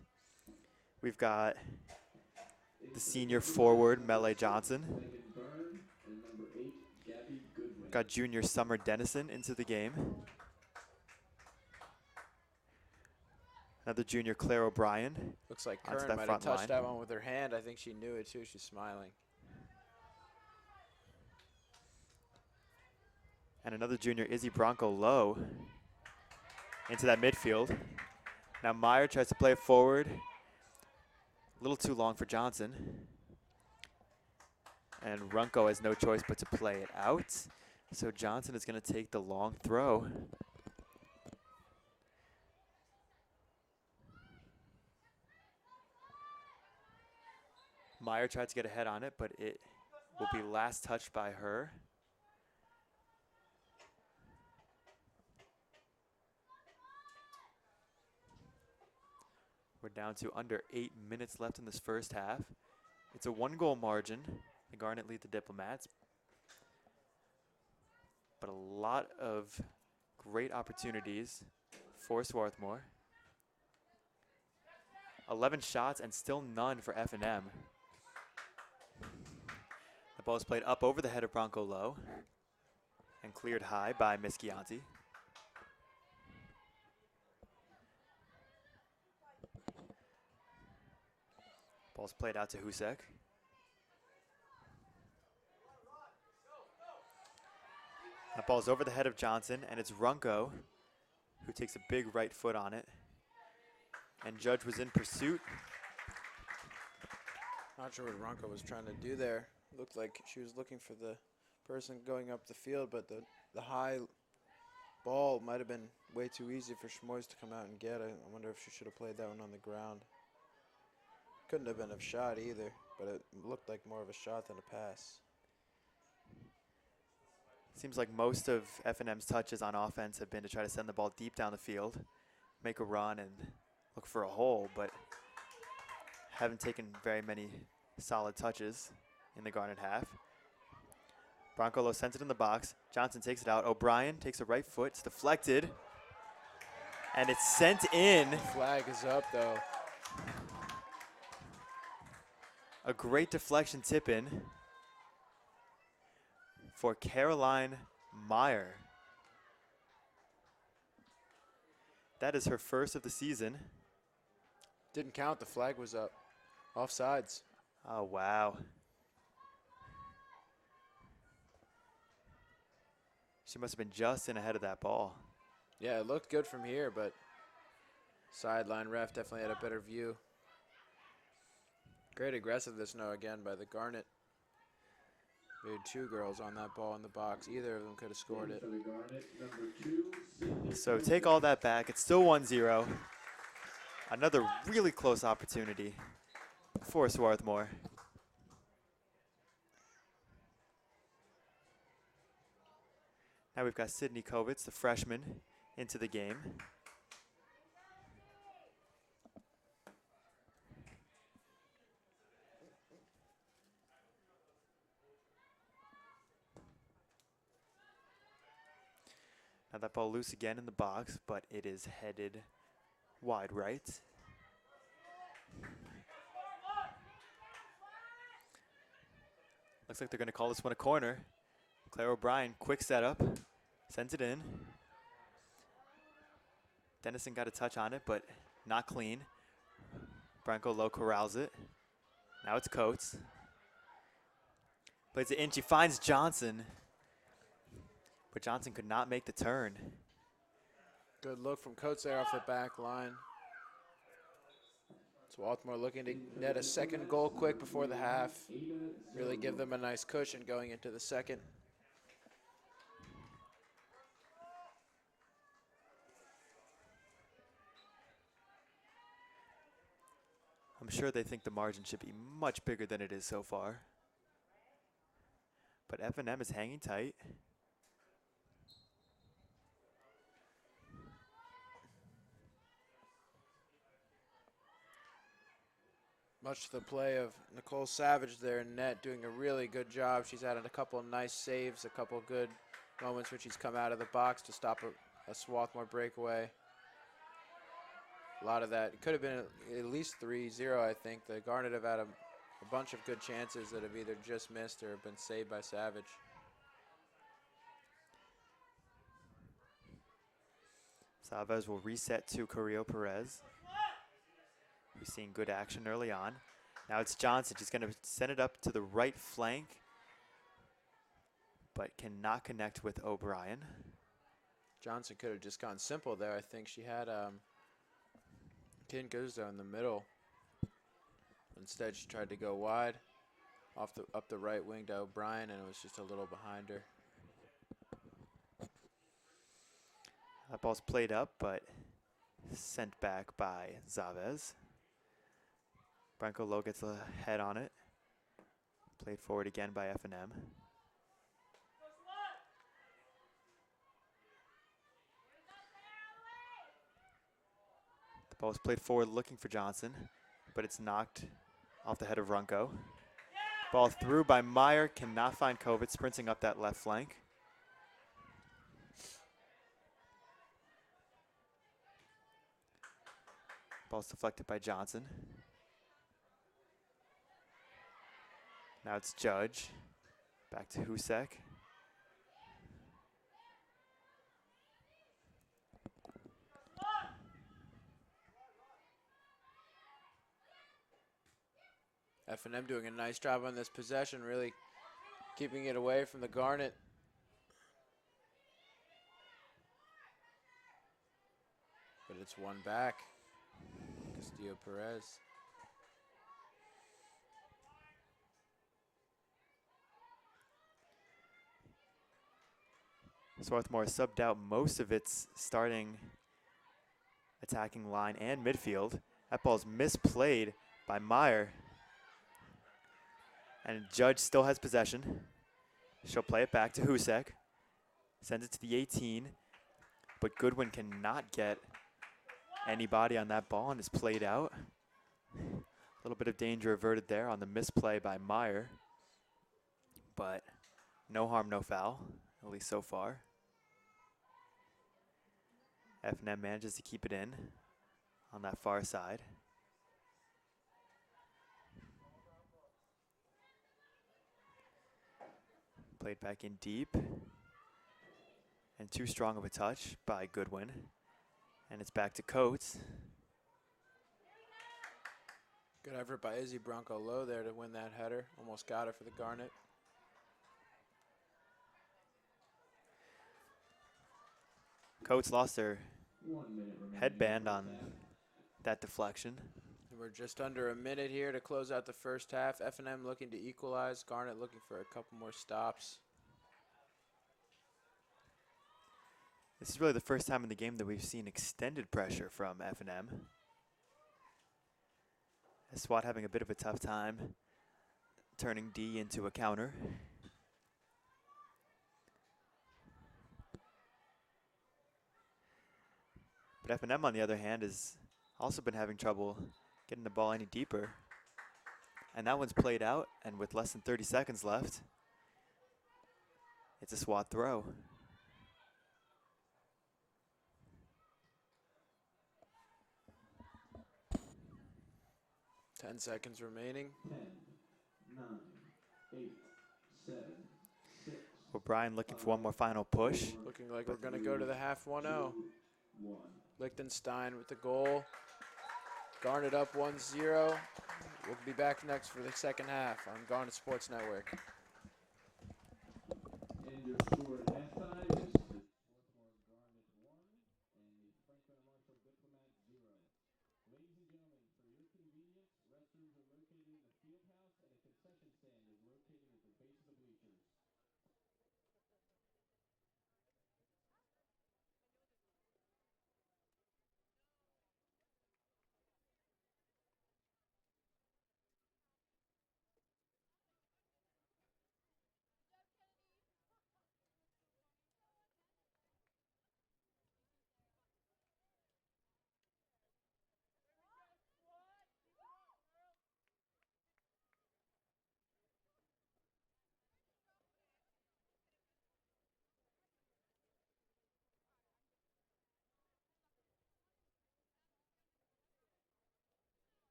We've got the senior forward, Melee Johnson. Got junior Summer Dennison into the game. Another junior, Claire O'Brien. Looks like onto Kern that might have front touched line. that one with her hand. I think she knew it too. She's smiling. And another junior, Izzy Bronco Lowe, into that midfield. Now Meyer tries to play it forward. A little too long for Johnson. And Runco has no choice but to play it out. So Johnson is going to take the long throw. Meyer tried to get ahead on it, but it will be last touched by her. We're down to under 8 minutes left in this first half. It's a 1-goal margin. The Garnet lead the Diplomats. But a lot of great opportunities for Swarthmore. 11 shots and still none for F&M. The ball is played up over the head of Bronco Lowe and cleared high by Miss Chianti. Ball's played out to Husek. That ball's over the head of Johnson, and it's Runco who takes a big right foot on it. And Judge was in pursuit. Not sure what Ronco was trying to do there. Looked like she was looking for the person going up the field, but the high ball might have been way too easy for Schmoys to come out and get. I wonder if she should have played that one on the ground. Couldn't have been a shot either, but it looked like more of a shot than a pass. Seems like most of F&M's touches on offense have been to try to send the ball deep down the field, make a run, and look for a hole, but haven't taken very many solid touches in the Garnet half. Bronco Lowe sends it in the box. Johnson takes it out. O'Brien takes a right foot. It's deflected. And it's sent in. Flag is up, though. A great deflection tip in for Caroline Meyer. That is her first of the season. Didn't count. The flag was up. Offsides. Oh, wow. She must have been just in ahead of that ball. Yeah, it looked good from here, but sideline ref definitely had a better view. Great aggressiveness now again by the Garnet. We had 2 girls on that ball in the box. Either of them could have scored it. So take all that back. It's still 1-0. Another really close opportunity for Swarthmore. Now we've got Sydney Kovitz, the freshman, into the game. Now that ball loose again in the box, but it is headed wide right. Looks like they're going to call this one a corner. Claire O'Brien, quick setup, sends it in. Dennison got a touch on it, but not clean. Branko Lowe corrals it. Now it's Coates. Plays it in, she finds Johnson. But Johnson could not make the turn. Good look from Coates there off the back line. Swarthmore looking to net a second goal quick before the half. Really give them a nice cushion going into the second. I'm sure they think the margin should be much bigger than it is so far. But F&M is hanging tight. Much to the play of Nicole Savage there in net, doing a really good job. She's had a couple of nice saves, a couple of good moments when she's come out of the box to stop a Swarthmore breakaway. A lot of that. It could have been at least 3-0, I think. The Garnet have had a bunch of good chances that have either just missed or have been saved by Savage. Savage will reset to Carrillo Perez. We've seen good action early on. Now it's Johnson. She's going to send it up to the right flank, but cannot connect with O'Brien. Johnson could have just gone simple there. I think she had Kin Guzzo in the middle. Instead, she tried to go wide up the right wing to O'Brien, and it was just a little behind her. That ball's played up, but sent back by Zavez. Branko Lowe gets a head on it. Played forward again by F&M. The ball's played forward looking for Johnson, but it's knocked off the head of Runco. Ball through by Meyer, cannot find Kovitz, sprinting up that left flank. Ball's deflected by Johnson. Now it's Judge. Back to Husek. F&M doing a nice job on this possession, really keeping it away from the Garnet. But it's one back. Castillo Perez. Swarthmore subbed out most of its starting attacking line and midfield. That ball's misplayed by Meyer. And Judge still has possession. She'll play it back to Husek. Sends it to the 18. But Goodwin cannot get anybody on that ball and is played out. A little bit of danger averted there on the misplay by Meyer. But no harm, no foul, at least so far. F&M manages to keep it in on that far side. Played back in deep. And too strong of a touch by Goodwin. And it's back to Coates. Good effort by Izzy Bronco Low there to win that header. Almost got it for the Garnet. Coates lost their headband on that deflection. We're just under a minute here to close out the first half. F&M looking to equalize. Garnet looking for a couple more stops. This is really the first time in the game that we've seen extended pressure from F&M. SWAT having a bit of a tough time turning D into a counter. But F&M, on the other hand, has also been having trouble getting the ball any deeper. And that one's played out, and with less than 30 seconds left, it's a SWAT throw. 10 seconds remaining. 10, 9, 8, 7, 6. O'Brien looking for one more final push. Looking like we're going to go to the half 1-0. 1. Liechtenstein with the goal. Garnet up 1-0. We'll be back next for the second half on Garnet Sports Network. And your score at halftime is the Swarthmore Garnet 1 and the Franklin and Marshall Diplomat 0. Ladies and gentlemen, for your convenience, restrooms are located in the field house and a concession stand is located at the base of the bleachers.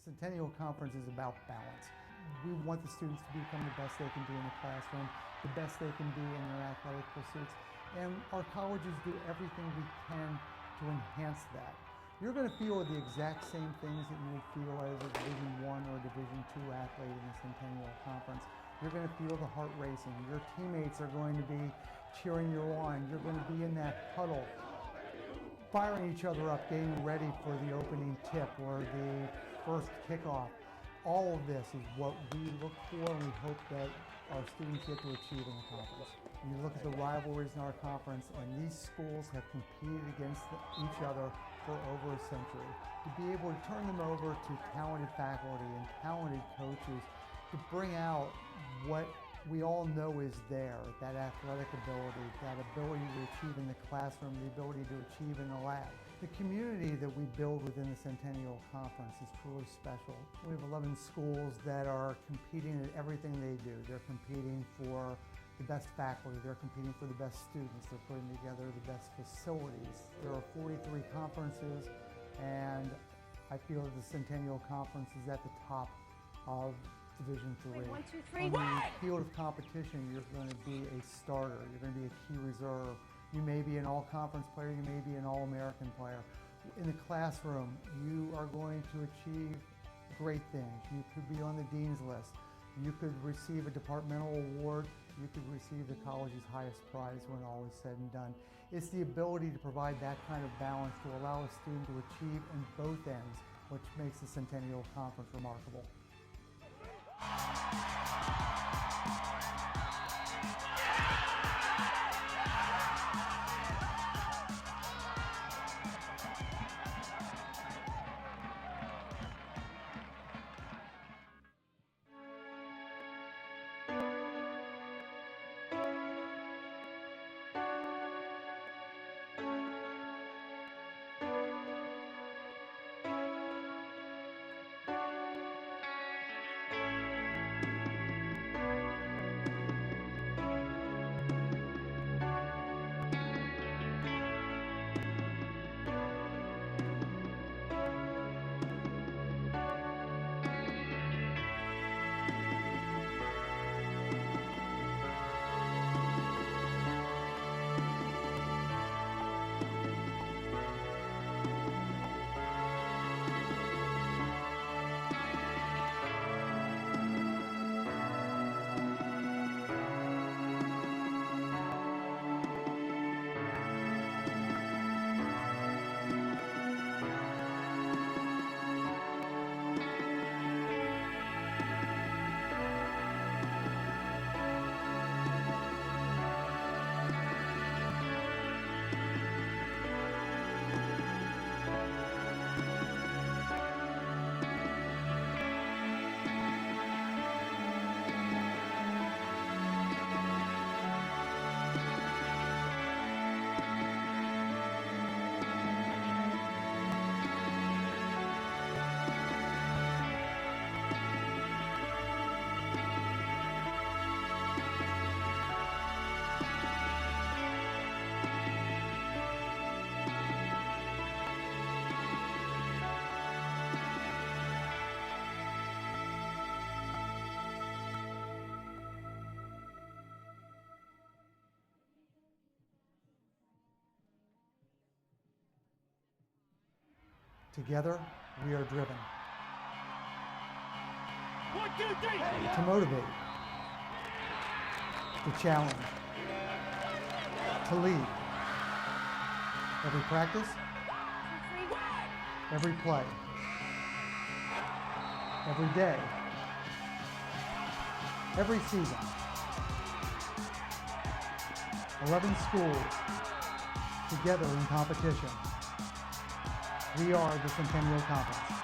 Centennial Conference is about balance. We want the students to become the best they can be in the classroom, the best they can be in their athletic pursuits, and our colleges do everything we can to enhance that. you're going to feel the exact same things that you would feel as a Division I or Division II athlete in the Centennial Conference. You're going to feel the heart racing. Your teammates are going to be cheering you on. You're going to be in that huddle, firing each other up, getting ready for the opening tip or the first kickoff. All of this is what we look for and we hope that our students get to achieve in the conference. You look at the rivalries in our conference, and these schools have competed against each other for over a century. To be able to turn them over to talented faculty and talented coaches to bring out what we all know is there, that athletic ability, that ability to achieve in the classroom, the ability to achieve in the lab. The community that we build within the Centennial Conference is truly special. We have 11 schools that are competing at everything they do. They're competing for the best faculty, they're competing for the best students, they're putting together the best facilities. There are 43 conferences, and I feel that the Centennial Conference is at the top of Division III. 1, 2, 3, On the field of competition, you're going to be a starter, you're going to be a key reserve. You may be an all-conference player, you may be an all-American player. In the classroom, you are going to achieve great things. You could be on the dean's list. You could receive a departmental award. You could receive the college's highest prize when all is said and done. It's the ability to provide that kind of balance to allow a student to achieve in both ends, which makes the Centennial Conference remarkable. Together, we are driven. 1, 2, 3. To motivate, to challenge, to lead. Every practice, every play, every day, every season. 11 schools together in competition. We are the Centennial Conference.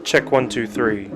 Check 1, 2, 3.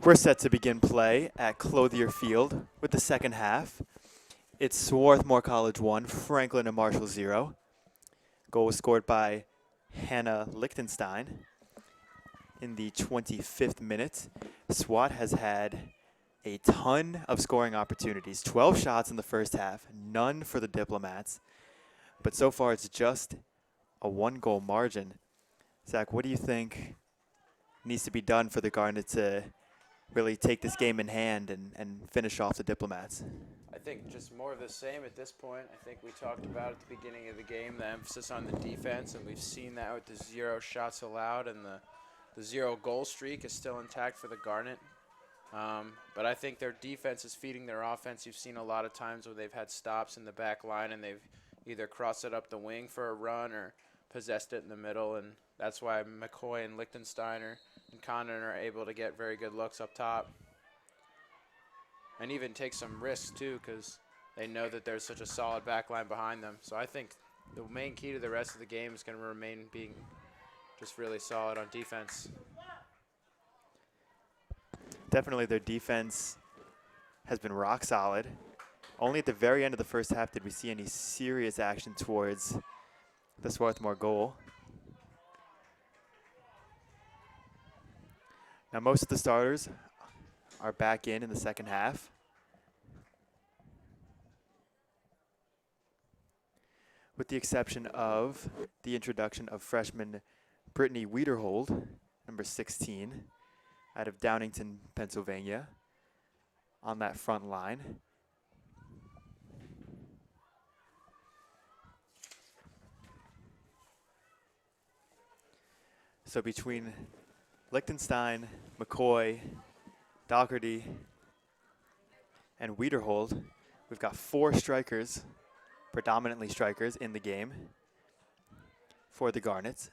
We're set to begin play at Clothier Field with the second half. It's Swarthmore College 1, Franklin and Marshall 0. Goal was scored by Hannah Lichtenstein in the 25th minute. SWAT has had a ton of scoring opportunities, 12 shots in the first half, none for the Diplomats. But so far it's just a one-goal margin. Zach, what do you think needs to be done for the Garnet to really take this game in hand and finish off the Diplomats? I think just more of the same at this point. I think we talked about at the beginning of the game the emphasis on the defense, and we've seen that with the 0 shots allowed, and the 0 goal streak is still intact for the Garnet. But I think their defense is feeding their offense. You've seen a lot of times where they've had stops in the back line and they've either crossed it up the wing for a run or possessed it in the middle, and that's why McCoy and Lichtensteiner and Condon are able to get very good looks up top. And even take some risks too, because they know that there's such a solid back line behind them. So I think the main key to the rest of the game is going to remain being just really solid on defense. Definitely their defense has been rock solid. Only at the very end of the first half did we see any serious action towards the Swarthmore goal. Now most of the starters are back in the second half. With the exception of the introduction of freshman Brittany Wiederhold, number 16, out of Downingtown, Pennsylvania, on that front line. So between Lichtenstein, McCoy, Dougherty, and Wiederhold, we've got 4 strikers, predominantly strikers, in the game for the Garnets.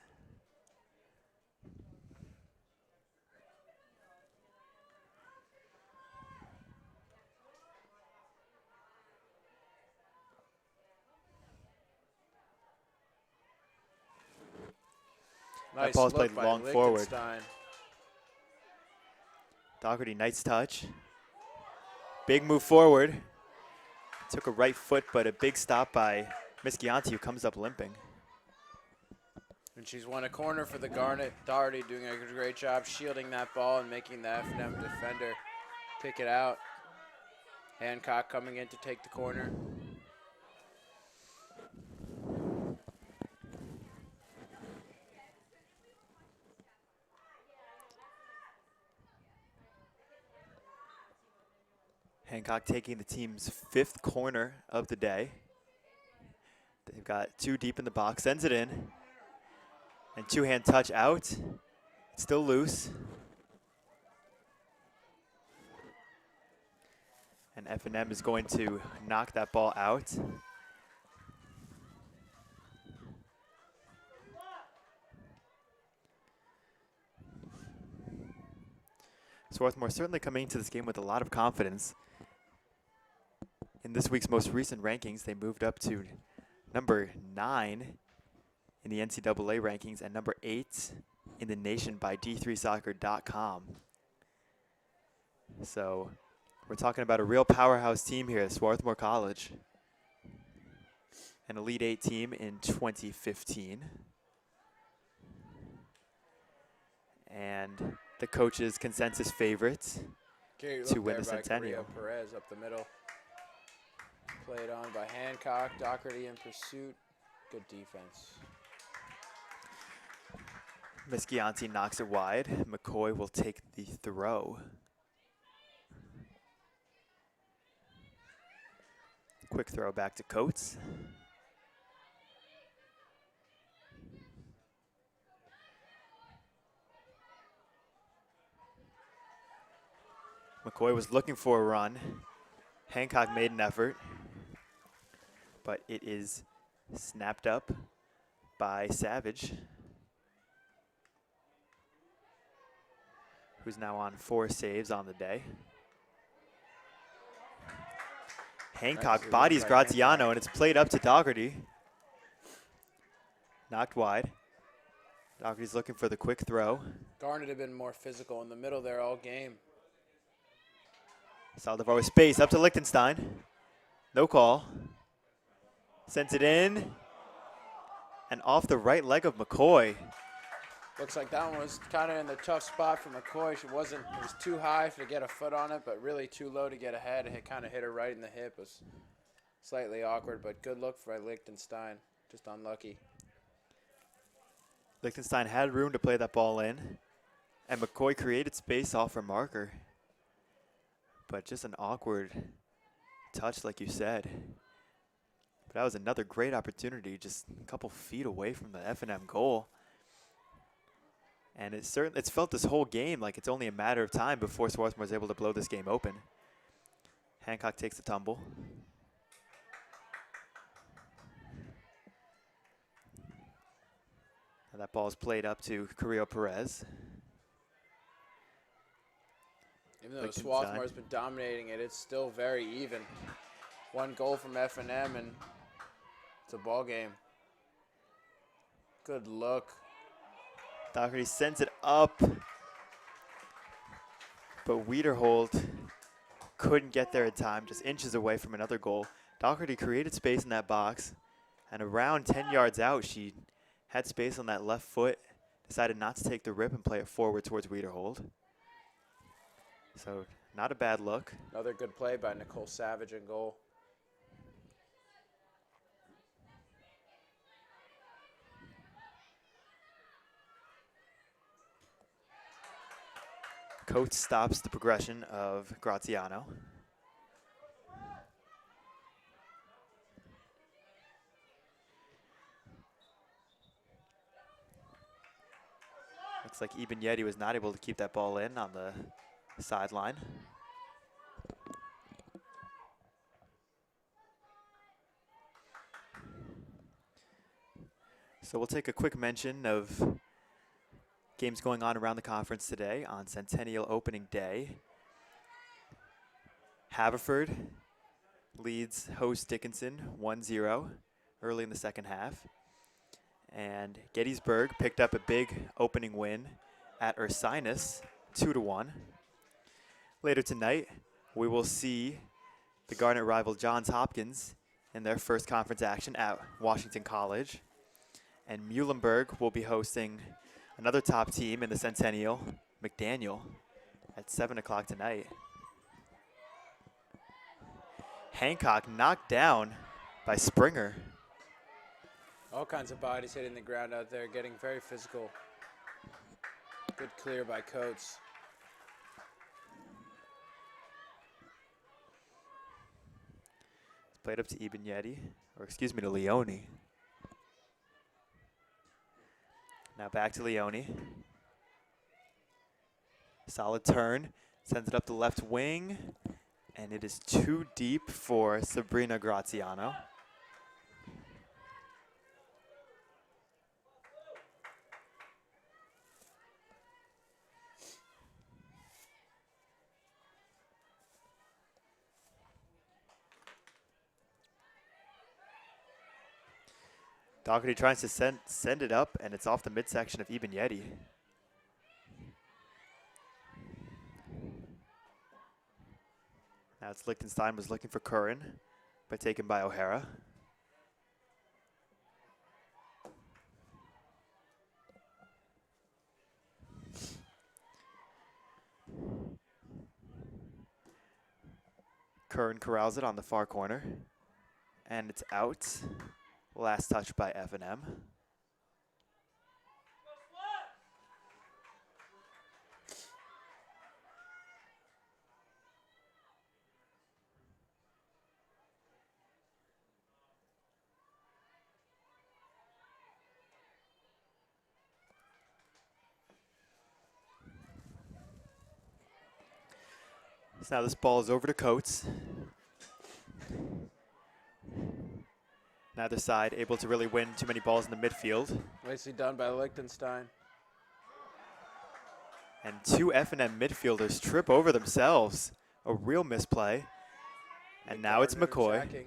Nice That ball's look played by long forward. Lichtenstein. Dougherty, nice touch. Big move forward. Took a right foot, but a big stop by Mischianti, who comes up limping. And she's won a corner for the Garnet. Dougherty doing a great job shielding that ball and making the F&M defender pick it out. Hancock coming in to take the corner. Hancock taking the team's 5th corner of the day. They've got 2 deep in the box, sends it in. And 2-hand touch out. It's still loose. And F&M is going to knock that ball out. Swarthmore certainly coming into this game with a lot of confidence. In this week's most recent rankings, they moved up to number 9 in the NCAA rankings and number 8 in the nation by D3Soccer.com. So we're talking about a real powerhouse team here at Swarthmore College. An Elite 8 team in 2015. And the coach's consensus favorite to win the Centennial. Perez up the middle. Played on by Hancock. Dougherty in pursuit. Good defense. Mischianti knocks it wide. McCoy will take the throw. Quick throw back to Coates. McCoy was looking for a run. Hancock made an effort, but it is snapped up by Savage, who's now on 4 saves on the day. Hancock bodies Graziano, and it's played up to Dougherty. Knocked wide. Dougherty's looking for the quick throw. Garnet had been more physical in the middle there all game. Saldivar space up to Lichtenstein. No call. Sends it in. And off the right leg of McCoy. Looks like that one was kind of in the tough spot for McCoy. It was too high to get a foot on it, but really too low to get ahead. It kind of hit her right in the hip. It was slightly awkward, but good look for Lichtenstein. Just unlucky. Liechtenstein had room to play that ball in, and McCoy created space off her marker. But just an awkward touch, like you said. But that was another great opportunity, just a couple feet away from the F&M goal. And it's felt this whole game like it's only a matter of time before Swarthmore is able to blow this game open. Hancock takes the tumble. And that ball is played up to Carrillo Perez. Even though Swarthmore has been dominating it, it's still very even. One goal from F&M, and it's a ball game. Good look. Doherty sends it up, but Wiederhold couldn't get there in time, just inches away from another goal. Doherty created space in that box, and around 10 yards out, she had space on that left foot, decided not to take the rip and play it forward towards Wiederhold. So not a bad look. Another good play by Nicole Savage in goal. Coates stops the progression of Graziano. Looks like Ibanyetti was not able to keep that ball in on the sideline. So we'll take a quick mention of games going on around the conference today on Centennial opening day. Haverford leads host Dickinson 1-0 early in the second half. And Gettysburg picked up a big opening win at Ursinus 2-1. Later tonight, we will see the Garnet rival Johns Hopkins in their first conference action at Washington College. And Muhlenberg will be hosting another top team in the Centennial, McDaniel, at 7 o'clock tonight. Hancock knocked down by Springer. All kinds of bodies hitting the ground out there, getting very physical. Good clear by Coates. It's played up to Ibanyetti, or excuse me, to Leone. Now back to Leone. Solid turn, sends it up the left wing, and it is too deep for Sabrina Graziano. Doherty tries to send it up, and it's off the midsection of Ibanyetti. Now it's Liechtenstein was looking for Curran, but taken by O'Hara. Curran corrals it on the far corner, and it's out. Last touch by F&M. So now this ball is over to Coates. Neither side able to really win too many balls in the midfield. Nicely done by Liechtenstein. And two F&M midfielders trip over themselves. A real misplay. And now it's McCoy. Attacking.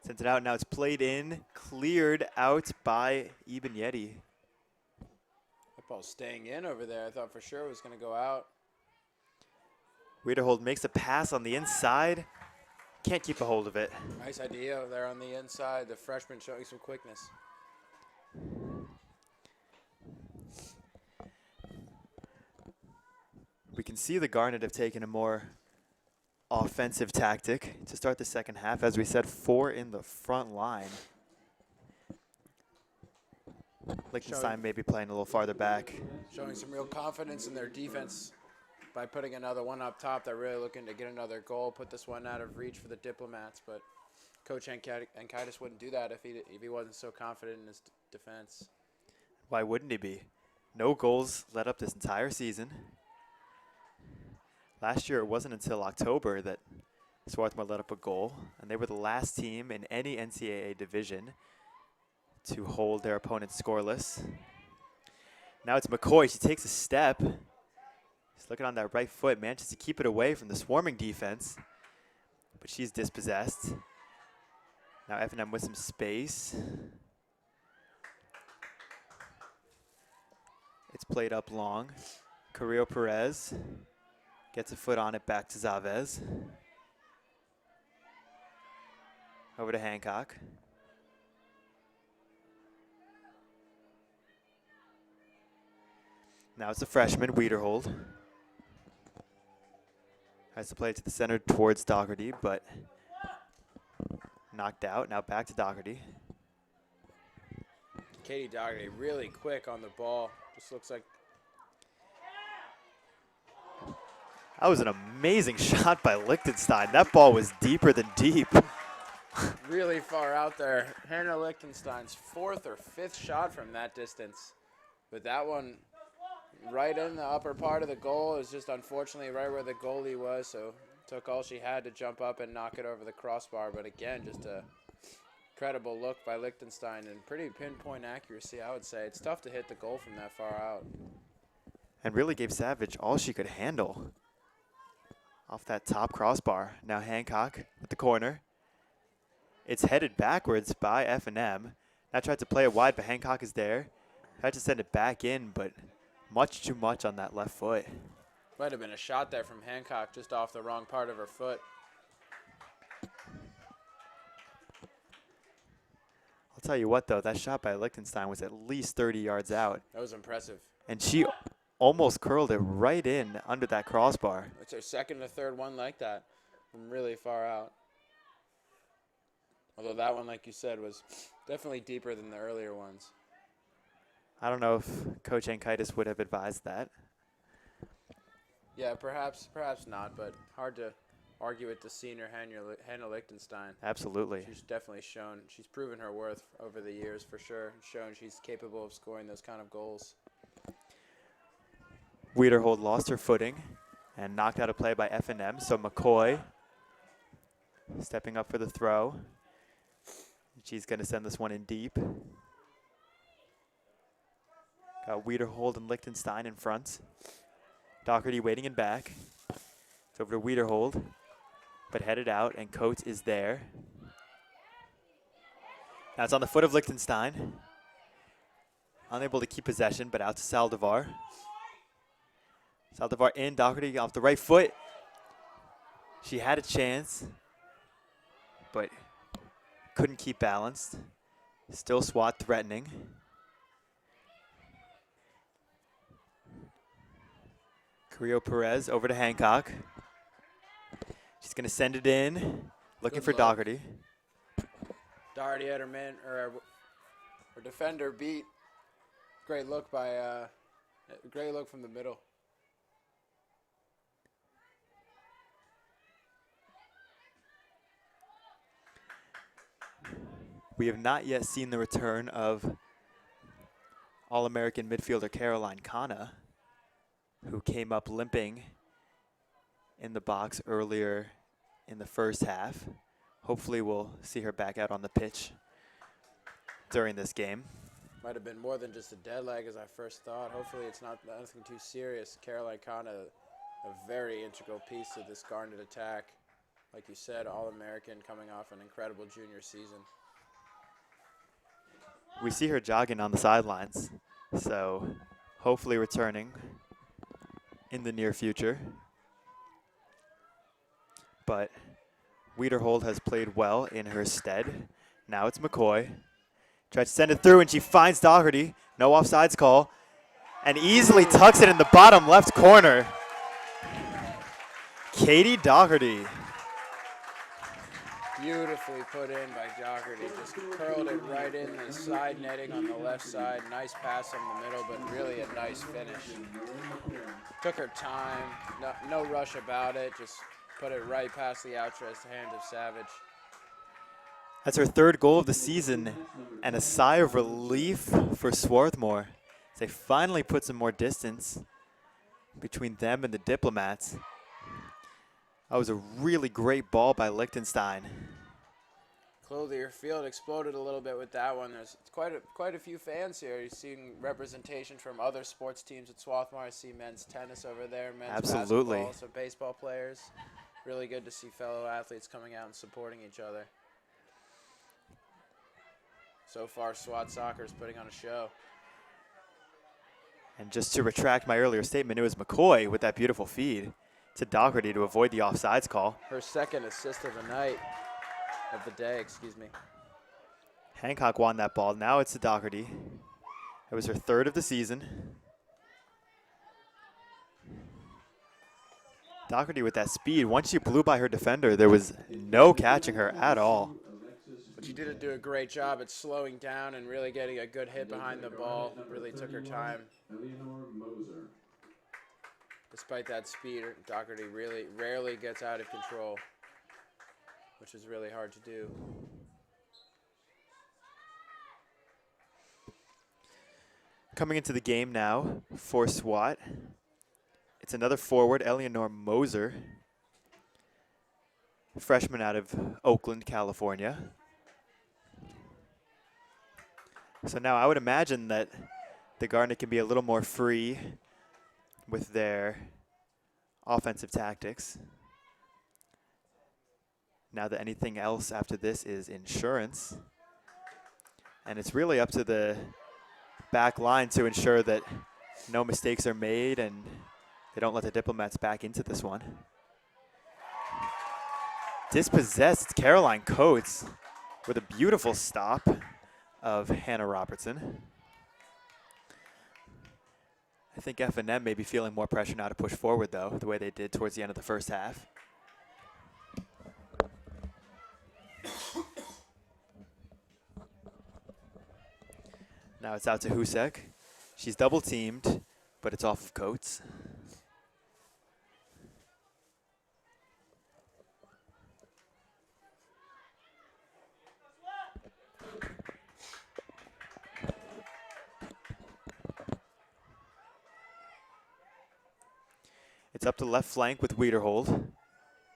Sends it out, now it's played in, cleared out by Ibanyetti. That ball's staying in over there. I thought for sure it was going to go out. Wiederhold makes a pass on the inside. Can't keep a hold of it. Nice idea over there on the inside. The freshman showing some quickness. We can see the Garnet have taken a more offensive tactic to start the second half. As we said, 4 in the front line. Liechtenstein maybe playing a little farther back. Showing some real confidence in their defense by putting another one up top. They're really looking to get another goal, put this one out of reach for the Diplomats, but Coach Ankaitis wouldn't do that if he wasn't so confident in his defense. Why wouldn't he be? No goals led up this entire season. Last year, it wasn't until October that Swarthmore let up a goal, and they were the last team in any NCAA division to hold their opponent scoreless. Now it's McCoy. She takes a step. She's looking on that right foot, manages to keep it away from the swarming defense, but she's dispossessed. Now F&M with some space. It's played up long. Carrillo Perez gets a foot on it, back to Zavez. Over to Hancock. Now it's a freshman, Wiederhold. Has to play it to the center towards Doherty, but knocked out. Now back to Doherty. Katie Doherty really quick on the ball. Just looks like that was an amazing shot by Liechtenstein. That ball was deeper than deep. really far out there. Hannah Liechtenstein's 4th or 5th shot from that distance. But that one right in the upper part of the goal is just unfortunately right where the goalie was. So took all she had to jump up and knock it over the crossbar. But again, just a incredible look by Liechtenstein and pretty pinpoint accuracy, I would say. It's tough to hit the goal from that far out. And really gave Savage all she could handle off that top crossbar. Now Hancock with the corner. It's headed backwards by F&M. Now tried to play it wide, but Hancock is there. Tried to send it back in, but much too much on that left foot. Might have been a shot there from Hancock just off the wrong part of her foot. I'll tell you what, though, that shot by Liechtenstein was at least 30 yards out. That was impressive. And she almost curled it right in under that crossbar. It's her second or third one like that from really far out. Although that one, like you said, was definitely deeper than the earlier ones. I don't know if Coach Ankaitis would have advised that. Yeah, perhaps not, but hard to argue with the senior Hannah Liechtenstein. Absolutely. She's definitely she's proven her worth over the years for sure, shown she's capable of scoring those kind of goals. Wiederhold lost her footing and knocked out a play by F&M, so McCoy stepping up for the throw. She's going to send this one in deep. Got Wiederhold and Liechtenstein in front. Doherty waiting in back. It's over to Wiederhold, but headed out, and Coates is there. Now it's on the foot of Liechtenstein. Unable to keep possession, but out to Saldivar. Saldivar in, Doherty off the right foot. She had a chance, but couldn't keep balanced. Still SWAT threatening. Carrillo Perez over to Hancock. She's going to send it in, looking Good for look. Doherty. Doherty had her defender beat. Great look from the middle. We have not yet seen the return of All-American midfielder Caroline Kana, who came up limping in the box earlier in the first half. Hopefully we'll see her back out on the pitch during this game. Might have been more than just a dead leg as I first thought. Hopefully it's not nothing too serious. Caroline Kana, a very integral piece to this Garnet attack. Like you said, All-American coming off an incredible junior season. We see her jogging on the sidelines, so hopefully returning in the near future. But Wiederhold has played well in her stead. Now it's McCoy. Tries to send it through, and she finds Doherty. No offsides call. And easily tucks it in the bottom left corner. Katie Doherty. Beautifully put in by Doherty. Just curled it right in the side netting on the left side. Nice pass on the middle, but really a nice finish. Took her time. No rush about it. Just put it right past the outstretched hands of Savage. That's her third goal of the season, and a sigh of relief for Swarthmore as they finally put some more distance between them and the Diplomats. That was a really great ball by Liechtenstein. Clothier Field exploded a little bit with that one. There's quite a few fans here. You're seeing representation from other sports teams at Swarthmore. I see men's tennis over there, men's Absolutely. basketball, some baseball players. Really good to see fellow athletes coming out and supporting each other. So far, SWAT soccer is putting on a show. And just to retract my earlier statement, it was McCoy with that beautiful feed to Doherty to avoid the offsides call. Her second assist of the night, of the day, excuse me. Hancock won that ball. Now it's to Doherty. It was her third of the season. Doherty with that speed. Once she blew by her defender, there was no catching her at all. But she did do a great job at slowing down and really getting a good hit behind the ball. Really took her time. Despite that speed, Doherty really rarely gets out of control, which is really hard to do. Coming into the game now for SWAT, it's another forward, Eleanor Moser, freshman out of Oakland, California. So now I would imagine that the Garnet can be a little more free with their offensive tactics. Now that anything else after this is insurance. And it's really up to the back line to ensure that no mistakes are made and they don't let the Diplomats back into this one. Dispossessed, it's Caroline Coates with a beautiful stop of Hannah Robertson. I think F&M may be feeling more pressure now to push forward, though, the way they did towards the end of the first half. Now it's out to Husek. She's double teamed, but it's off of Coates. It's up to left flank with Wiederhold.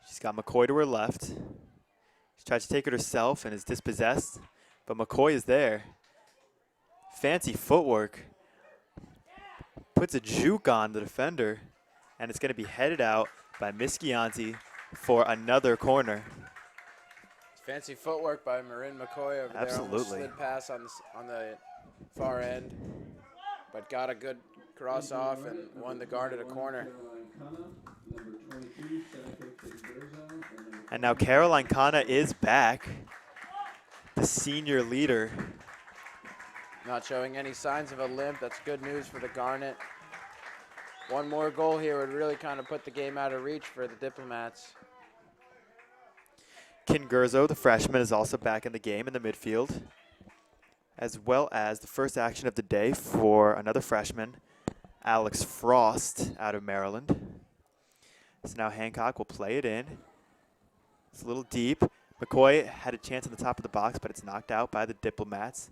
She's got McCoy to her left. She tried to take it herself and is dispossessed, but McCoy is there. Fancy footwork. Puts a juke on the defender, and it's going to be headed out by Mischianti for another corner. Fancy footwork by Marin McCoy over there. Almost slid pass on the far end, but got a good cross off and won the Garnet a corner. And now Caroline Kana is back, the senior leader. Not showing any signs of a limp. That's good news for the Garnet. One more goal here would really kind of put the game out of reach for the Diplomats. Kin Gurzo, the freshman, is also back in the game in the midfield, as well as the first action of the day for another freshman, Alex Frost out of Maryland. So now Hancock will play it in. It's a little deep. McCoy had a chance on the top of the box, but it's knocked out by the Diplomats.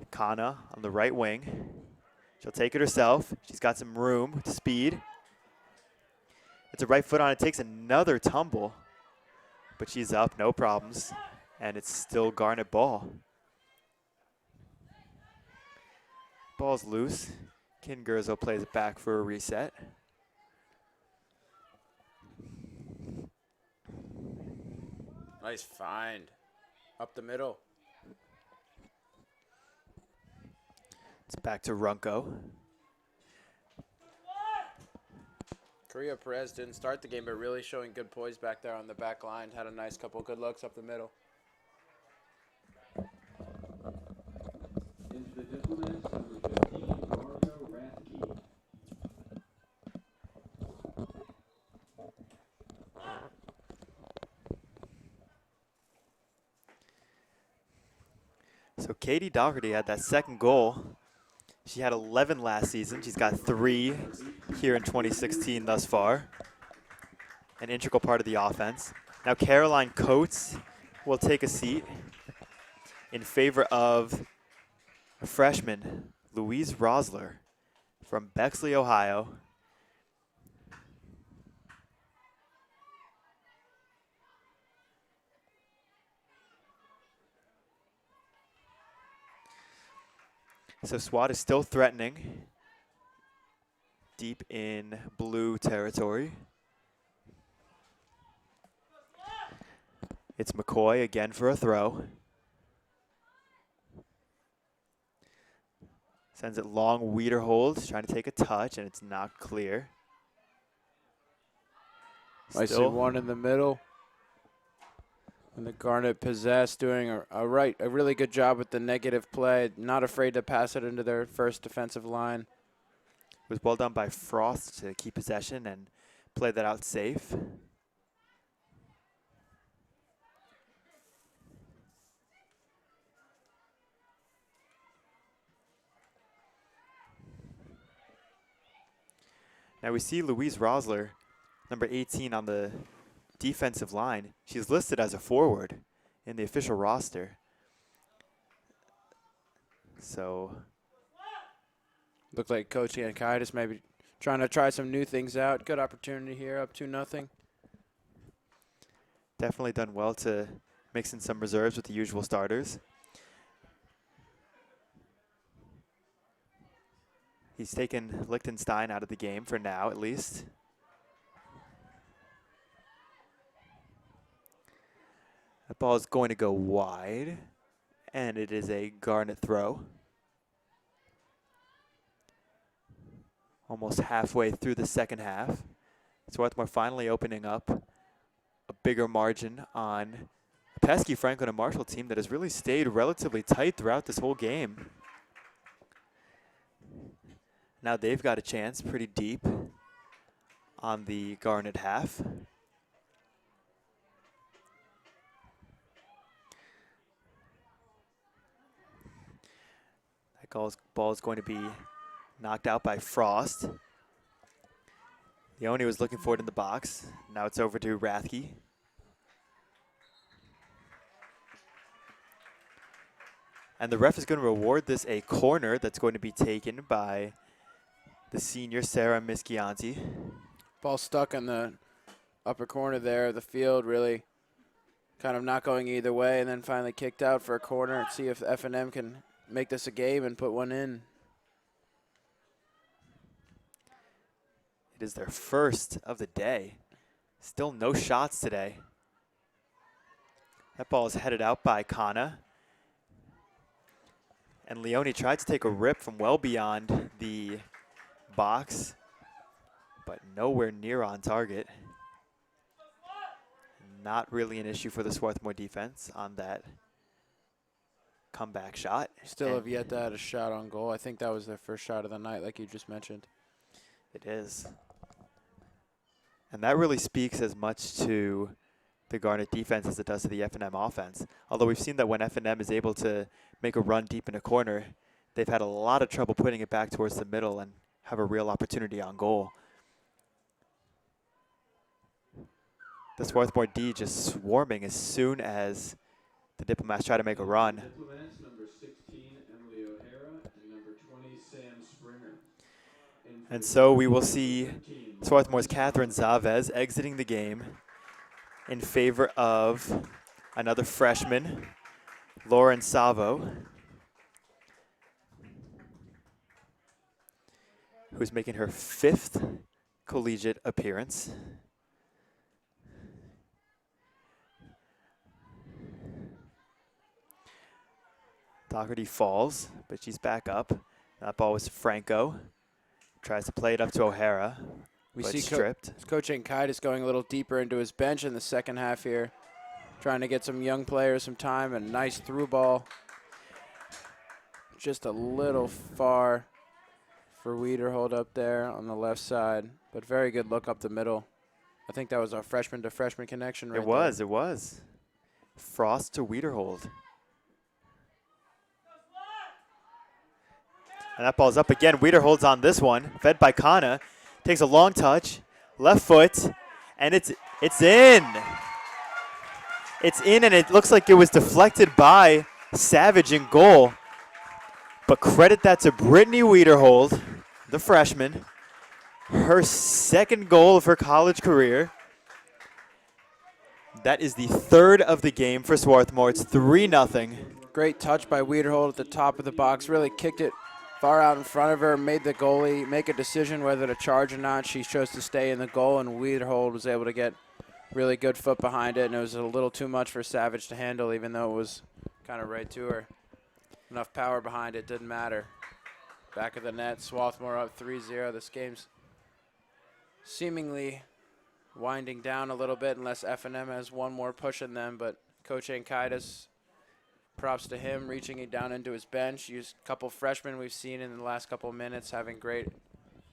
Kana on the right wing. She'll take it herself. She's got some room with speed. It's a right foot on it. Takes another tumble, but she's up, no problems. And it's still Garnet ball. Ball's loose. Kin Gurzo plays it back for a reset. Nice find. Up the middle. It's back to Runco. Korea Perez didn't start the game, but really showing good poise back there on the back line. Had a nice couple good looks up the middle. Into the Diplomats, number 15, Margo Rathke. Katie Doherty had that second goal. She had 11 last season. She's got 3 here in 2016 thus far. An integral part of the offense. Now Caroline Coates will take a seat in favor of a freshman, Louise Rosler from Bexley, Ohio. So SWAT is still threatening deep in blue territory. It's McCoy again for a throw. Sends it long, Wiederhold, trying to take a touch, and it's not clear. I see one in the middle. And the Garnet possessed, doing a really good job with the negative play. Not afraid to pass it into their first defensive line. It was well done by Frost to keep possession and play that out safe. Now we see Louise Rosler, number 18 on the defensive line. She's listed as a forward in the official roster. So looked like Coach Yankaitis maybe trying to try some new things out. Good opportunity here, up 2-0. Definitely done well to mix in some reserves with the usual starters. He's taken Liechtenstein out of the game for now, at least. That ball is going to go wide, and it is a Garnet throw. Almost halfway through the second half. Swarthmore finally opening up a bigger margin on a pesky Franklin and Marshall team that has really stayed relatively tight throughout this whole game. Now they've got a chance pretty deep on the Garnet half. That ball is going to be knocked out by Frost. Leone was looking for it in the box. Now it's over to Rathke. And the ref is going to reward this a corner that's going to be taken by the senior Sarah Mischianti. Ball stuck in the upper corner there of the field, really kind of not going either way, and then finally kicked out for a corner and see if F&M can make this a game and put one in. It is their first of the day. Still no shots today. That ball is headed out by Kana. And Leone tried to take a rip from well beyond the box, but nowhere near on target. Not really an issue for the Swarthmore defense on that comeback shot. Still have yet to add a shot on goal. I think that was their first shot of the night, like you just mentioned. It is. And that really speaks as much to the Garnet defense as it does to the F&M offense. Although we've seen that when F&M is able to make a run deep in a corner, they've had a lot of trouble putting it back towards the middle and have a real opportunity on goal. The Swarthmore D just swarming as soon as the Diplomats try to make a run. Diplomats, number 16, Emily O'Hara, and number 20, Sam Springer. And so we will see Swarthmore's Catherine Zavez exiting the game in favor of another freshman, Lauren Savo, who's making her 5th collegiate appearance. Doherty falls, but she's back up. That ball was Franco. Tries to play it up to O'Hara, We but see stripped. Coach Yankaitis going a little deeper into his bench in the second half here, trying to get some young players some time, and nice through ball. Just a little far for Wiederhold up there on the left side, but very good look up the middle. I think that was our freshman-to-freshman connection right there. It was. Frost to Wiederhold. And that ball's up again. Weeder holds on this one. Fed by Kana. Takes a long touch. Left foot. And it's in. It's in, and it looks like it was deflected by Savage in goal. But credit that to Brittany Wiederhold, the freshman. Her second goal of her college career. That is the third of the game for Swarthmore. It's 3-0. Great touch by Wiederhold at the top of the box. Really kicked it far out in front of her, made the goalie make a decision whether to charge or not. She chose to stay in the goal, and Wiederhold was able to get really good foot behind it, and it was a little too much for Savage to handle, even though it was kind of right to her. Enough power behind it, didn't matter. Back of the net, Swarthmore up 3-0. This game's seemingly winding down a little bit unless F&M has one more push in them, but Coach Ankaitis, props to him, reaching it down into his bench. Used a couple freshmen we've seen in the last couple of minutes having great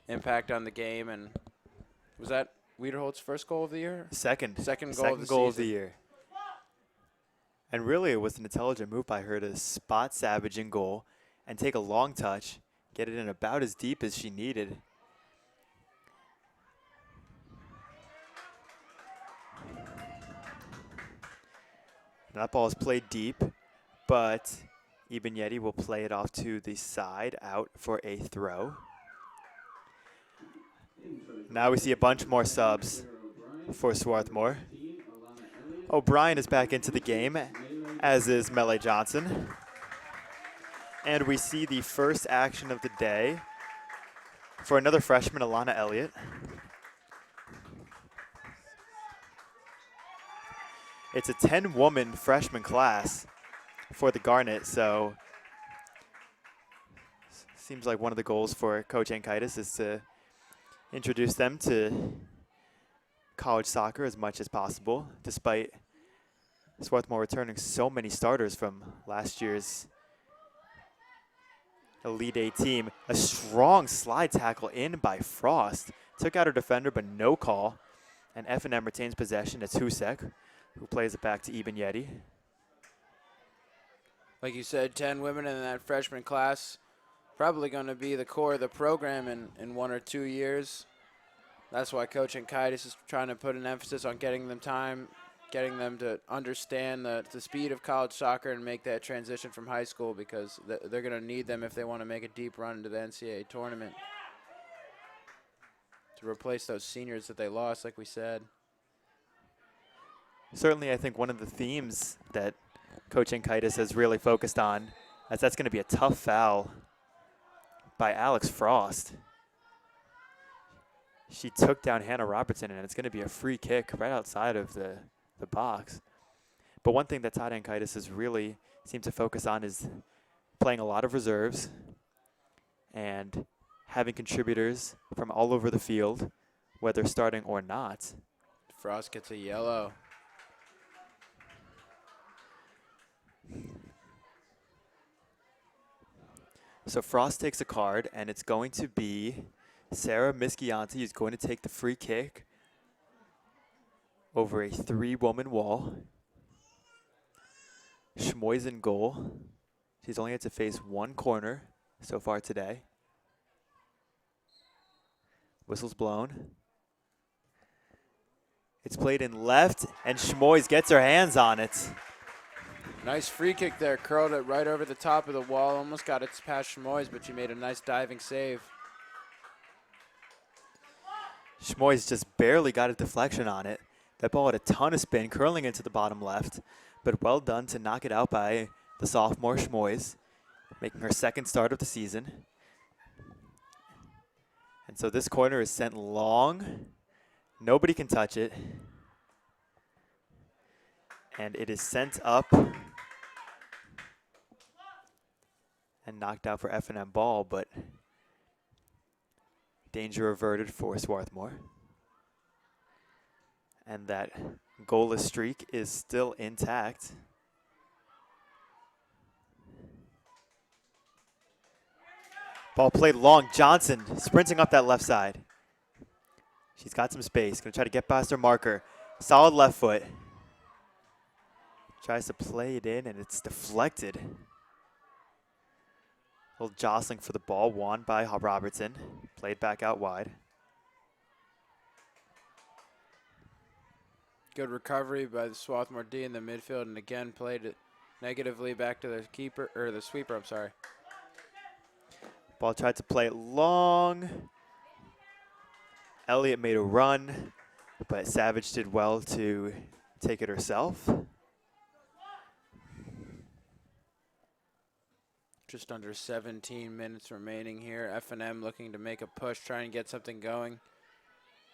impact on the game. And was that Wiederhold's first goal of the year? Second goal of the year. And really, it was an intelligent move by her to spot Savage in goal and take a long touch, get it in about as deep as she needed. And that ball is played deep, but Ibenetti will play it off to the side out for a throw. Now we see a bunch more subs for Swarthmore. O'Brien is back into the game, as is Melee Johnson. And we see the first action of the day for another freshman, Alana Elliott. It's a 10-woman freshman class for the Garnet, so seems like one of the goals for Coach Ankaitis is to introduce them to college soccer as much as possible, despite Swarthmore returning so many starters from last year's Elite Eight team. A strong slide tackle in by Frost. Took out her defender, but no call. And F&M retains possession. It's Husek, who plays it back to Ibenetti. Like you said, 10 women in that freshman class. Probably going to be the core of the program in 1 or 2 years. That's why Coach Ankaitis is trying to put an emphasis on getting them time, getting them to understand the speed of college soccer and make that transition from high school, because they're going to need them if they want to make a deep run into the NCAA tournament to replace those seniors that they lost, like we said. Certainly, I think one of the themes that Coach Ankaitis has really focused on, as that's going to be a tough foul by Alex Frost. She took down Hannah Robertson, and it's going to be a free kick right outside of the box. But one thing that Todd Ankaitis has really seemed to focus on is playing a lot of reserves and having contributors from all over the field, whether starting or not. Frost gets a yellow. So Frost takes a card, and it's going to be Sarah Mischianti who's going to take the free kick over a 3-woman wall. Schmoy's in goal. She's only had to face one corner so far today. Whistle's blown. It's played in left, and Schmoy's gets her hands on it. Nice free kick there, curled it right over the top of the wall. Almost got it past Schmoy's, but she made a nice diving save. Schmoy's just barely got a deflection on it. That ball had a ton of spin, curling into the bottom left, but well done to knock it out by the sophomore Schmoy's, making her second start of the season. And so this corner is sent long. Nobody can touch it. And it is sent up and knocked out for F&M ball, but danger averted for Swarthmore. And that goalless streak is still intact. Ball played long. Johnson sprinting up that left side. She's got some space. Going to try to get past her marker. Solid left foot. Tries to play it in, and it's deflected. little jostling for the ball, won by Robertson. Played back out wide. Good recovery by the Swarthmore D in the midfield, and again played it negatively back to the keeper, or the sweeper, I'm sorry. Ball tried to play it long. Elliott made a run, but Savage did well to take it herself. Just under 17 minutes remaining here. F&M looking to make a push, trying to get something going.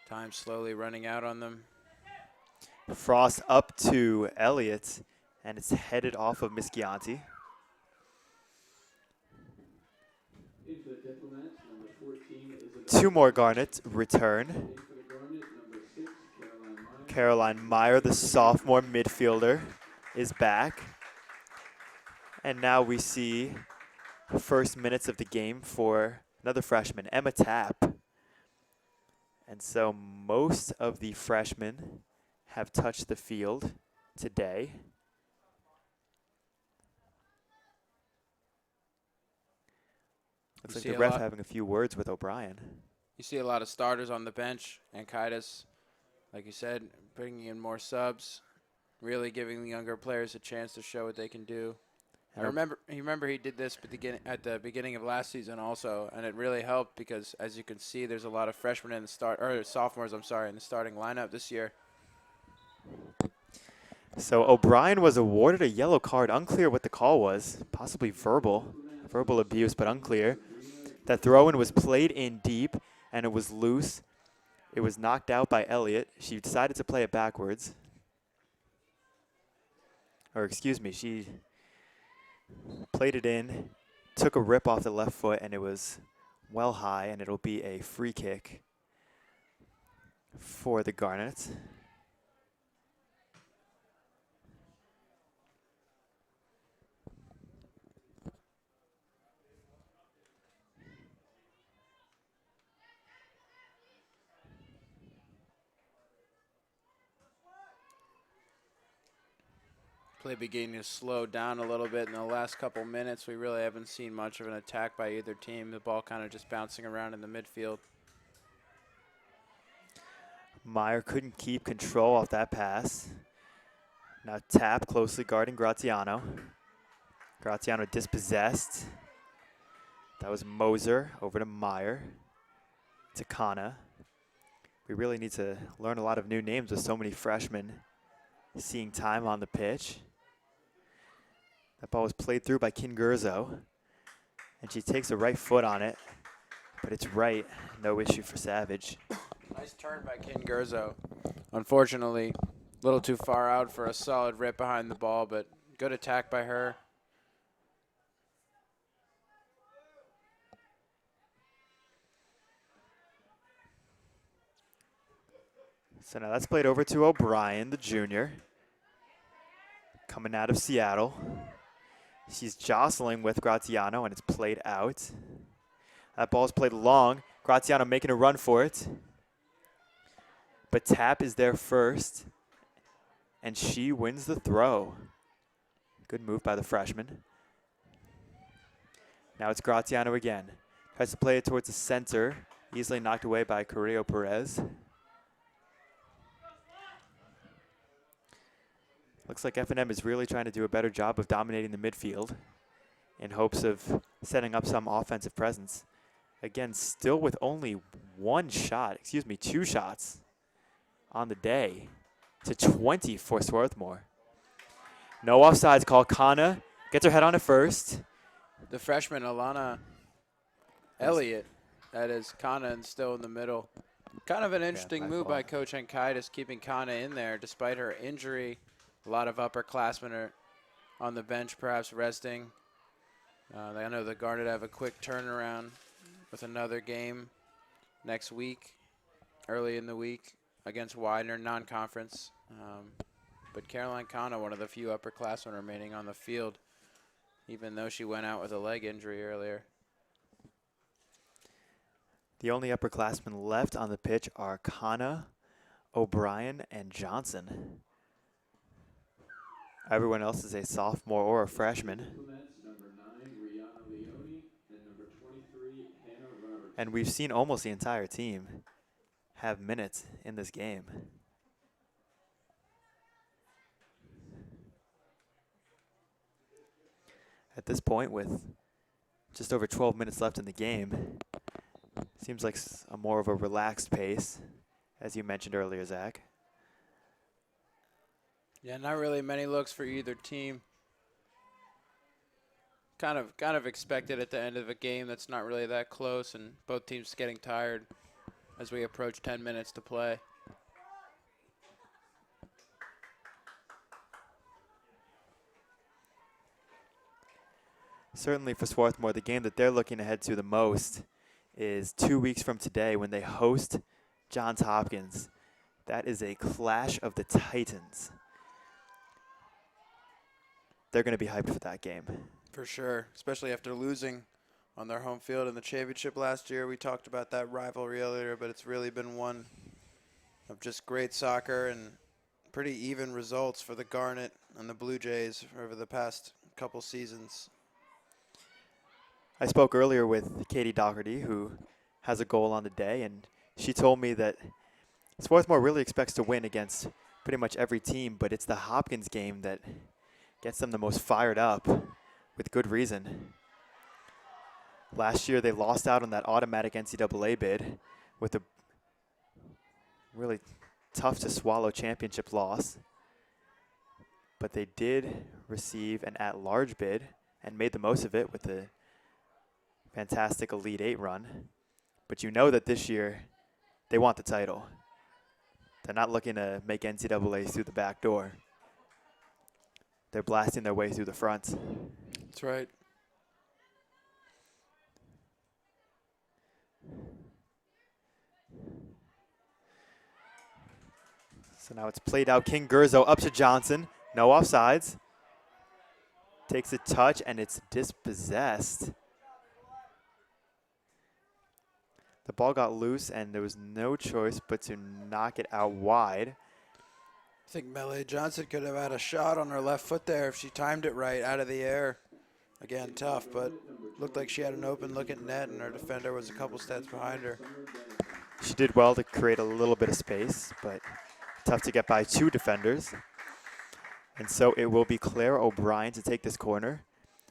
Time slowly running out on them. Frost up to Elliott, and it's headed off of Mischianti. Into the Diplomats, number 14, Two more Garnet return. Into the Garnet, number 6, Caroline Meyer. Caroline Meyer, the sophomore midfielder, is back. And now we see the first minutes of the game for another freshman, Emma Tapp. And so most of the freshmen have touched the field today. Looks like the ref having a few words with O'Brien. You see a lot of starters on the bench, and Kaitis, like you said, bringing in more subs, really giving the younger players a chance to show what they can do. I remember he did this at the beginning of last season also, and it really helped because, as you can see, there's a lot of freshmen in the sophomores, in the starting lineup this year. So O'Brien was awarded a yellow card. Unclear what the call was. Possibly verbal abuse, but unclear. That throw-in was played in deep, and it was loose. It was knocked out by Elliott. She decided to play it backwards. Or excuse me, she played it in, took a rip off the left foot, and it was well high, and it'll be a free kick for the Garnets. Play beginning to slow down a little bit in the last couple minutes. We really haven't seen much of an attack by either team. The ball kind of just bouncing around in the midfield. Meyer couldn't keep control off that pass. Now Tapp closely guarding Graziano. Graziano dispossessed. That was Moser over to Meyer. To Kana. We really need to learn a lot of new names with so many freshmen seeing time on the pitch. That ball was played through by Kingurzo, and she takes a right foot on it, but it's right. No issue for Savage. Nice turn by Kingurzo. Unfortunately, a little too far out for a solid rip behind the ball, but good attack by her. So now that's played over to O'Brien, the junior, coming out of Seattle. She's jostling with Graziano, and it's played out. That ball's played long. Graziano making a run for it. But Tapp is there first, and she wins the throw. Good move by the freshman. Now it's Graziano again. Tries to play it towards the center. Easily knocked away by Carrillo Perez. Looks like F&M is really trying to do a better job of dominating the midfield in hopes of setting up some offensive presence. Again, still with only two shots on the day to 20 for Swarthmore. No offsides call. Kana gets her head on it first. The freshman, Alana Elliott, that is Kana, and still in the middle. Kind of an interesting move by Coach Ankaitis, keeping Kana in there despite her injury. A lot of upperclassmen are on the bench, perhaps resting. I know the Garnet have a quick turnaround with another game next week, early in the week, against Widener, non-conference. But Caroline Kana, one of the few upperclassmen remaining on the field, even though she went out with a leg injury earlier. The only upperclassmen left on the pitch are Kana, O'Brien, and Johnson. Everyone else is a sophomore or a freshman. Diplomats, number 9, Rihanna Leone, and And we've seen almost the entire team have minutes in this game. At this point, with just over 12 minutes left in the game, seems like a more of a relaxed pace, as you mentioned earlier, Zach. Yeah, not really many looks for either team. Kind of expected at the end of a game that's not really that close, and both teams getting tired as we approach 10 minutes to play. Certainly for Swarthmore, the game that they're looking ahead to the most is 2 weeks from today when they host Johns Hopkins. That is a clash of the Titans. They're going to be hyped for that game. For sure, especially after losing on their home field in the championship last year. We talked about that rivalry earlier, but it's really been one of just great soccer and pretty even results for the Garnet and the Blue Jays over the past couple seasons. I spoke earlier with Katie Doherty, who has a goal on the day, and she told me that Swarthmore really expects to win against pretty much every team, but it's the Hopkins game that gets them the most fired up, with good reason. Last year, they lost out on that automatic NCAA bid with a really tough-to-swallow championship loss, but they did receive an at-large bid and made the most of it with the fantastic Elite Eight run. But you know that this year they want the title. They're not looking to make NCAA through the back door. They're blasting their way through the front. That's right. So now it's played out. King Gurzo up to Johnson. No offsides. Takes a touch and it's dispossessed. The ball got loose and there was no choice but to knock it out wide. I think Melee Johnson could have had a shot on her left foot there if she timed it right out of the air. Again, tough, but looked like she had an open look at net and her defender was a couple steps behind her. She did well to create a little bit of space, but tough to get by two defenders. And so it will be Claire O'Brien to take this corner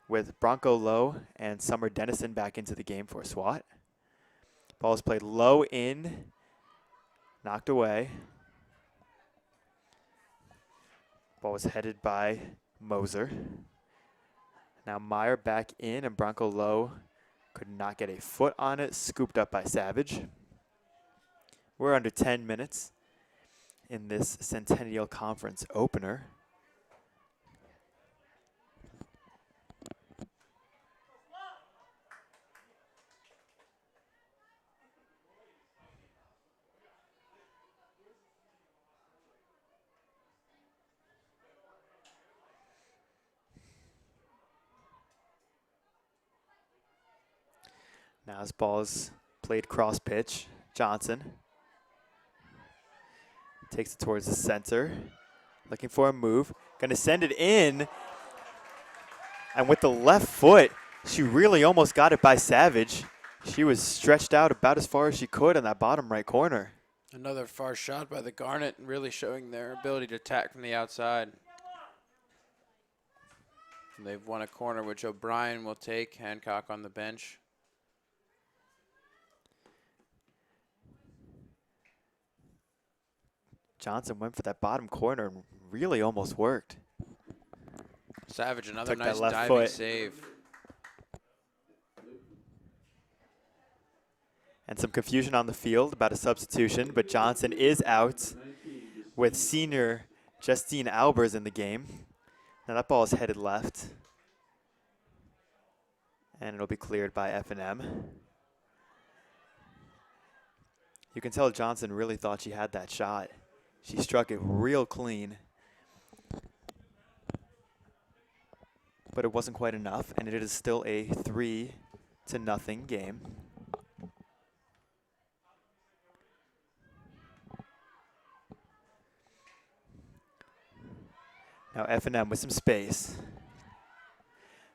with Bronco Lowe and Summer Dennison back into the game for SWAT. Ball is played low in, knocked away. Ball was headed by Moser. Now Meyer back in, and Bronco Lowe could not get a foot on it, scooped up by Savage. We're under 10 minutes in this Centennial Conference opener. Now this ball is played cross pitch. Johnson takes it towards the center, looking for a move. Gonna send it in. And with the left foot, she really almost got it by Savage. She was stretched out about as far as she could in that bottom right corner. Another far shot by the Garnet, really showing their ability to attack from the outside. And they've won a corner, which O'Brien will take. Hancock on the bench. Johnson went for that bottom corner and really almost worked. Savage, another Took that nice left diving foot. save. And some confusion on the field about a substitution, but Johnson is out with senior Justine Albers in the game. Now that ball is headed left. And it'll be cleared by F&M. You can tell Johnson really thought she had that shot. She struck it real clean. But it wasn't quite enough, and it is still a 3-0 game. Now F&M with some space.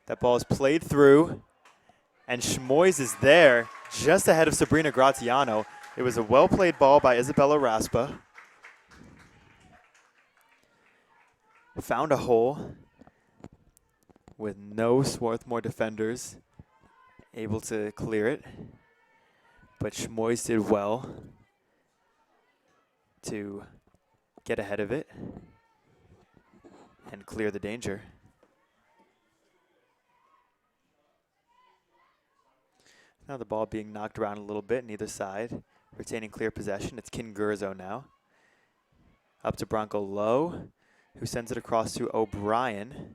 That ball is played through, And Schmoys is there, just ahead of Sabrina Graziano. It was a well-played ball by Isabella Raspa. Found a hole with no Swarthmore defenders able to clear it. But Schmoys did well to get ahead of it and clear the danger. Now the ball being knocked around a little bit, neither side retaining clear possession. It's Kin Gurzo now. Up to Bronco Lowe, who sends it across to O'Brien.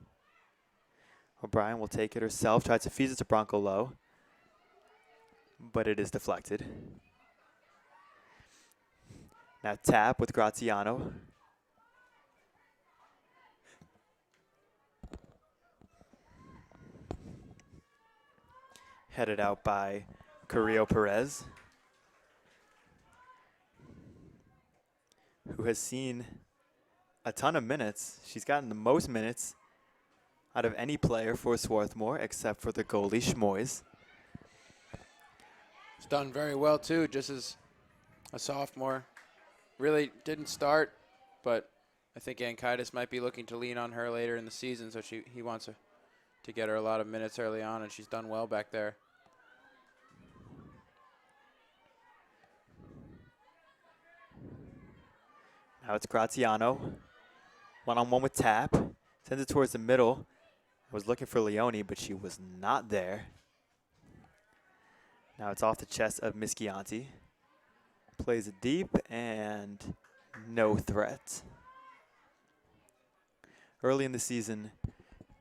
O'Brien will take it herself, tries to feed it to Bronco Lowe, but it is deflected. Now tap with Graziano. Headed out by Carrillo Perez, who has seen a ton of minutes. She's gotten the most minutes out of any player for Swarthmore except for the goalie Schmoys. It's done very well too, just as a sophomore. Really didn't start, but I think Ankaitis might be looking to lean on her later in the season, so he wants to get her a lot of minutes early on, and she's done well back there. Now it's Graziano. One-on-one with Tap. Sends it towards the middle. I was looking for Leone, but she was not there. Now it's off the chest of Mischianti. Plays it deep and no threat. Early in the season,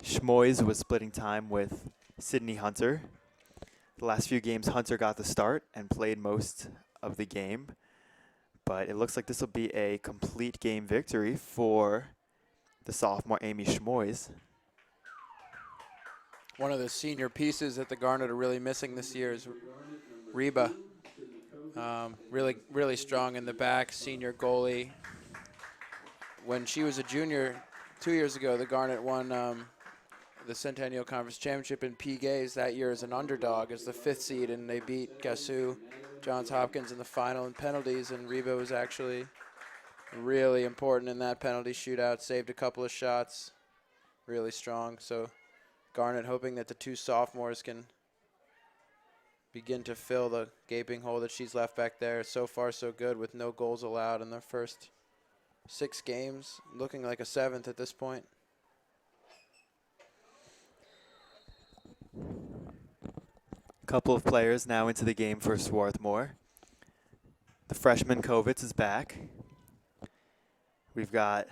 Schmoys was splitting time with Sydney Hunter. The last few games, Hunter got the start and played most of the game. But it looks like this will be a complete game victory for the sophomore Amy Schmoys. One of the senior pieces that the Garnet are really missing this year is Reba. Really strong in the back, senior goalie. When she was a junior 2 years ago, the Garnet won the Centennial Conference Championship in P-Gays that year as an underdog, as the 5th seed, and they beat Gassou, Johns Hopkins in the final in penalties, and Reba was actually really important in that penalty shootout, saved a couple of shots, really strong. So Garnet hoping that the two sophomores can begin to fill the gaping hole that she's left back there. So far so good with no goals allowed in the first 6 games, looking like a 7th at this point. Couple of players now into the game for Swarthmore. The freshman Kovitz is back. We've got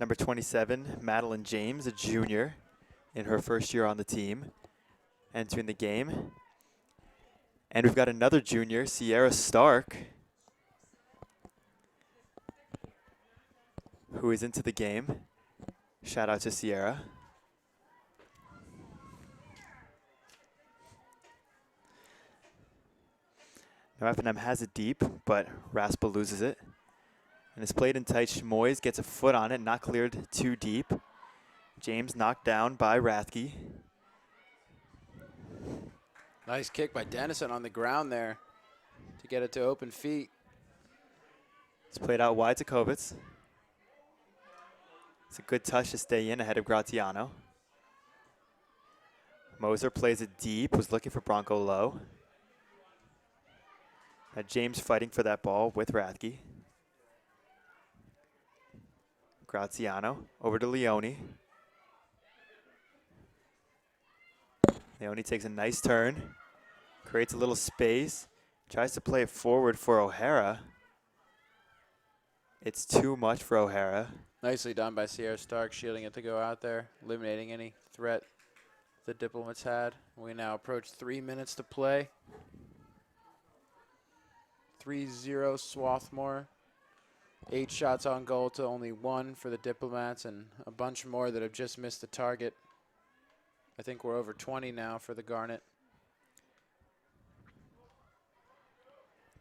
number 27, Madeline James, a junior in her first year on the team, entering the game. And we've got another junior, Sierra Stark, who is into the game. Shout out to Sierra. Now Effingham has it deep, but Raspa loses it. And it's played in tight. Schmoys gets a foot on it, not cleared too deep. James knocked down by Rathke. Nice kick by Dennison on the ground there to get it to open feet. It's played out wide to Kovitz. It's a good touch to stay in ahead of Graziano. Moser plays it deep, was looking for Bronco Lowe. James fighting for that ball with Rathke. Graziano over to Leone. Leone takes a nice turn, creates a little space, tries to play it forward for O'Hara. It's too much for O'Hara. Nicely done by Sierra Stark, shielding it to go out there, eliminating any threat the Diplomats had. We now approach 3 minutes to play. 3-0 Swarthmore. 8 shots on goal to only 1 for the Diplomats, and a bunch more that have just missed the target. I think we're over 20 now for the Garnet.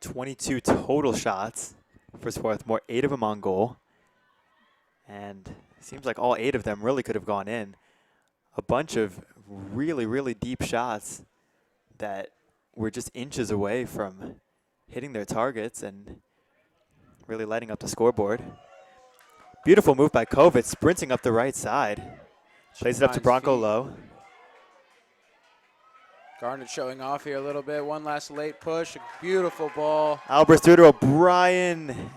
22 total shots for Swarthmore, 8 of them on goal. And it seems like all 8 of them really could have gone in. A bunch of really, really deep shots that were just inches away from hitting their targets and really lighting up the scoreboard. Beautiful move by Kovic, sprinting up the right side. Plays it up to Finds Bronco feet. Low. Garnet showing off here a little bit. One last late push. A beautiful ball. Albers through to O'Brien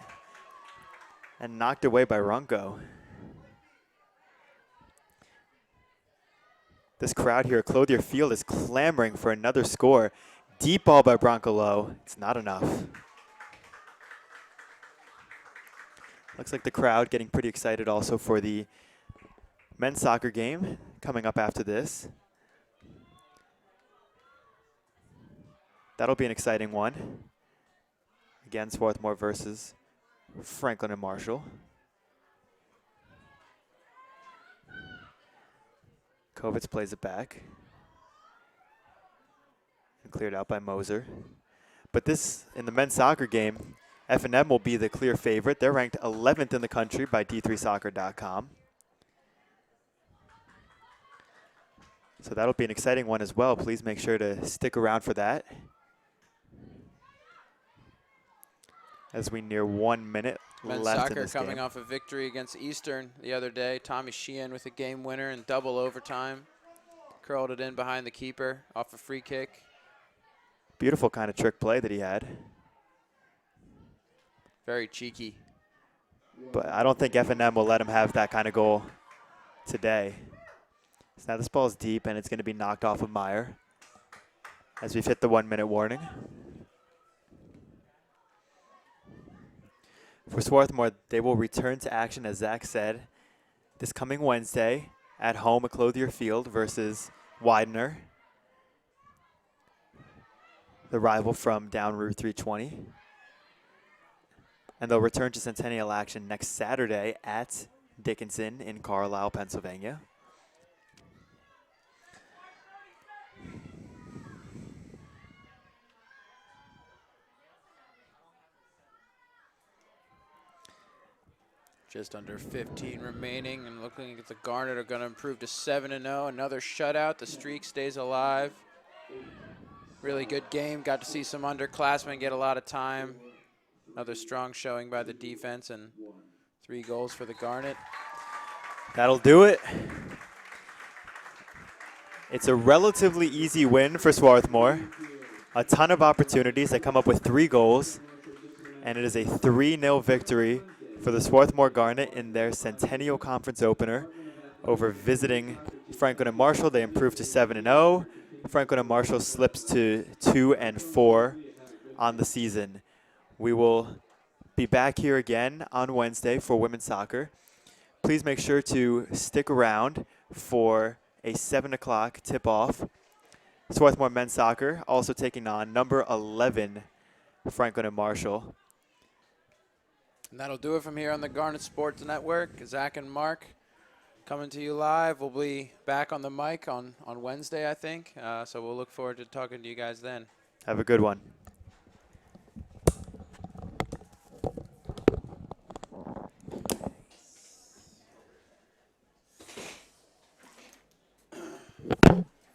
and knocked away by Runco. This crowd here at Clothier Field is clamoring for another score. Deep ball by Bronco Low. It's not enough. Looks like the crowd getting pretty excited also for the men's soccer game coming up after this. That'll be an exciting one. Again, Swarthmore versus Franklin and Marshall. Kovic plays it back. And cleared out by Moser. But this, in the men's soccer game, F&M will be the clear favorite. They're ranked 11th in the country by D3Soccer.com. So that'll be an exciting one as well. Please make sure to stick around for that. As we near 1 minute Men's left in soccer this coming game. off a victory against Eastern the other day. Tommy Sheehan with a game winner in double overtime. Curled it in behind the keeper off a free kick. Beautiful kind of trick play that he had. Very cheeky. But I don't think F&M will let him have that kind of goal today. So now this ball is deep and it's going to be knocked off of Meyer as we've hit the 1 minute warning. For Swarthmore, they will return to action, as Zach said, this coming Wednesday at home at Clothier Field versus Widener, the rival from down Route 320. And they'll return to Centennial action next Saturday at Dickinson in Carlisle, Pennsylvania. Just under 15 remaining, and looking at the Garnet are going to improve to 7-0. Another shutout. The streak stays alive. Really good game. Got to see some underclassmen get a lot of time. Another strong showing by the defense, and 3 goals for the Garnet. That'll do it. It's a relatively easy win for Swarthmore. A ton of opportunities. They come up with 3 goals, and it is a 3-0 victory for the Swarthmore Garnet in their Centennial Conference opener over visiting Franklin and Marshall. They improved to 7-0. Franklin and Marshall slips to 2-4 on the season. We will be back here again on Wednesday for women's soccer. Please make sure to stick around for a 7 o'clock tip-off. Swarthmore men's soccer also taking on number 11 Franklin and Marshall. And that'll do it from here on the Garnet Sports Network. Zach and Mark coming to you live. We'll be back on the mic on Wednesday, I think. So we'll look forward to talking to you guys then. Have a good one.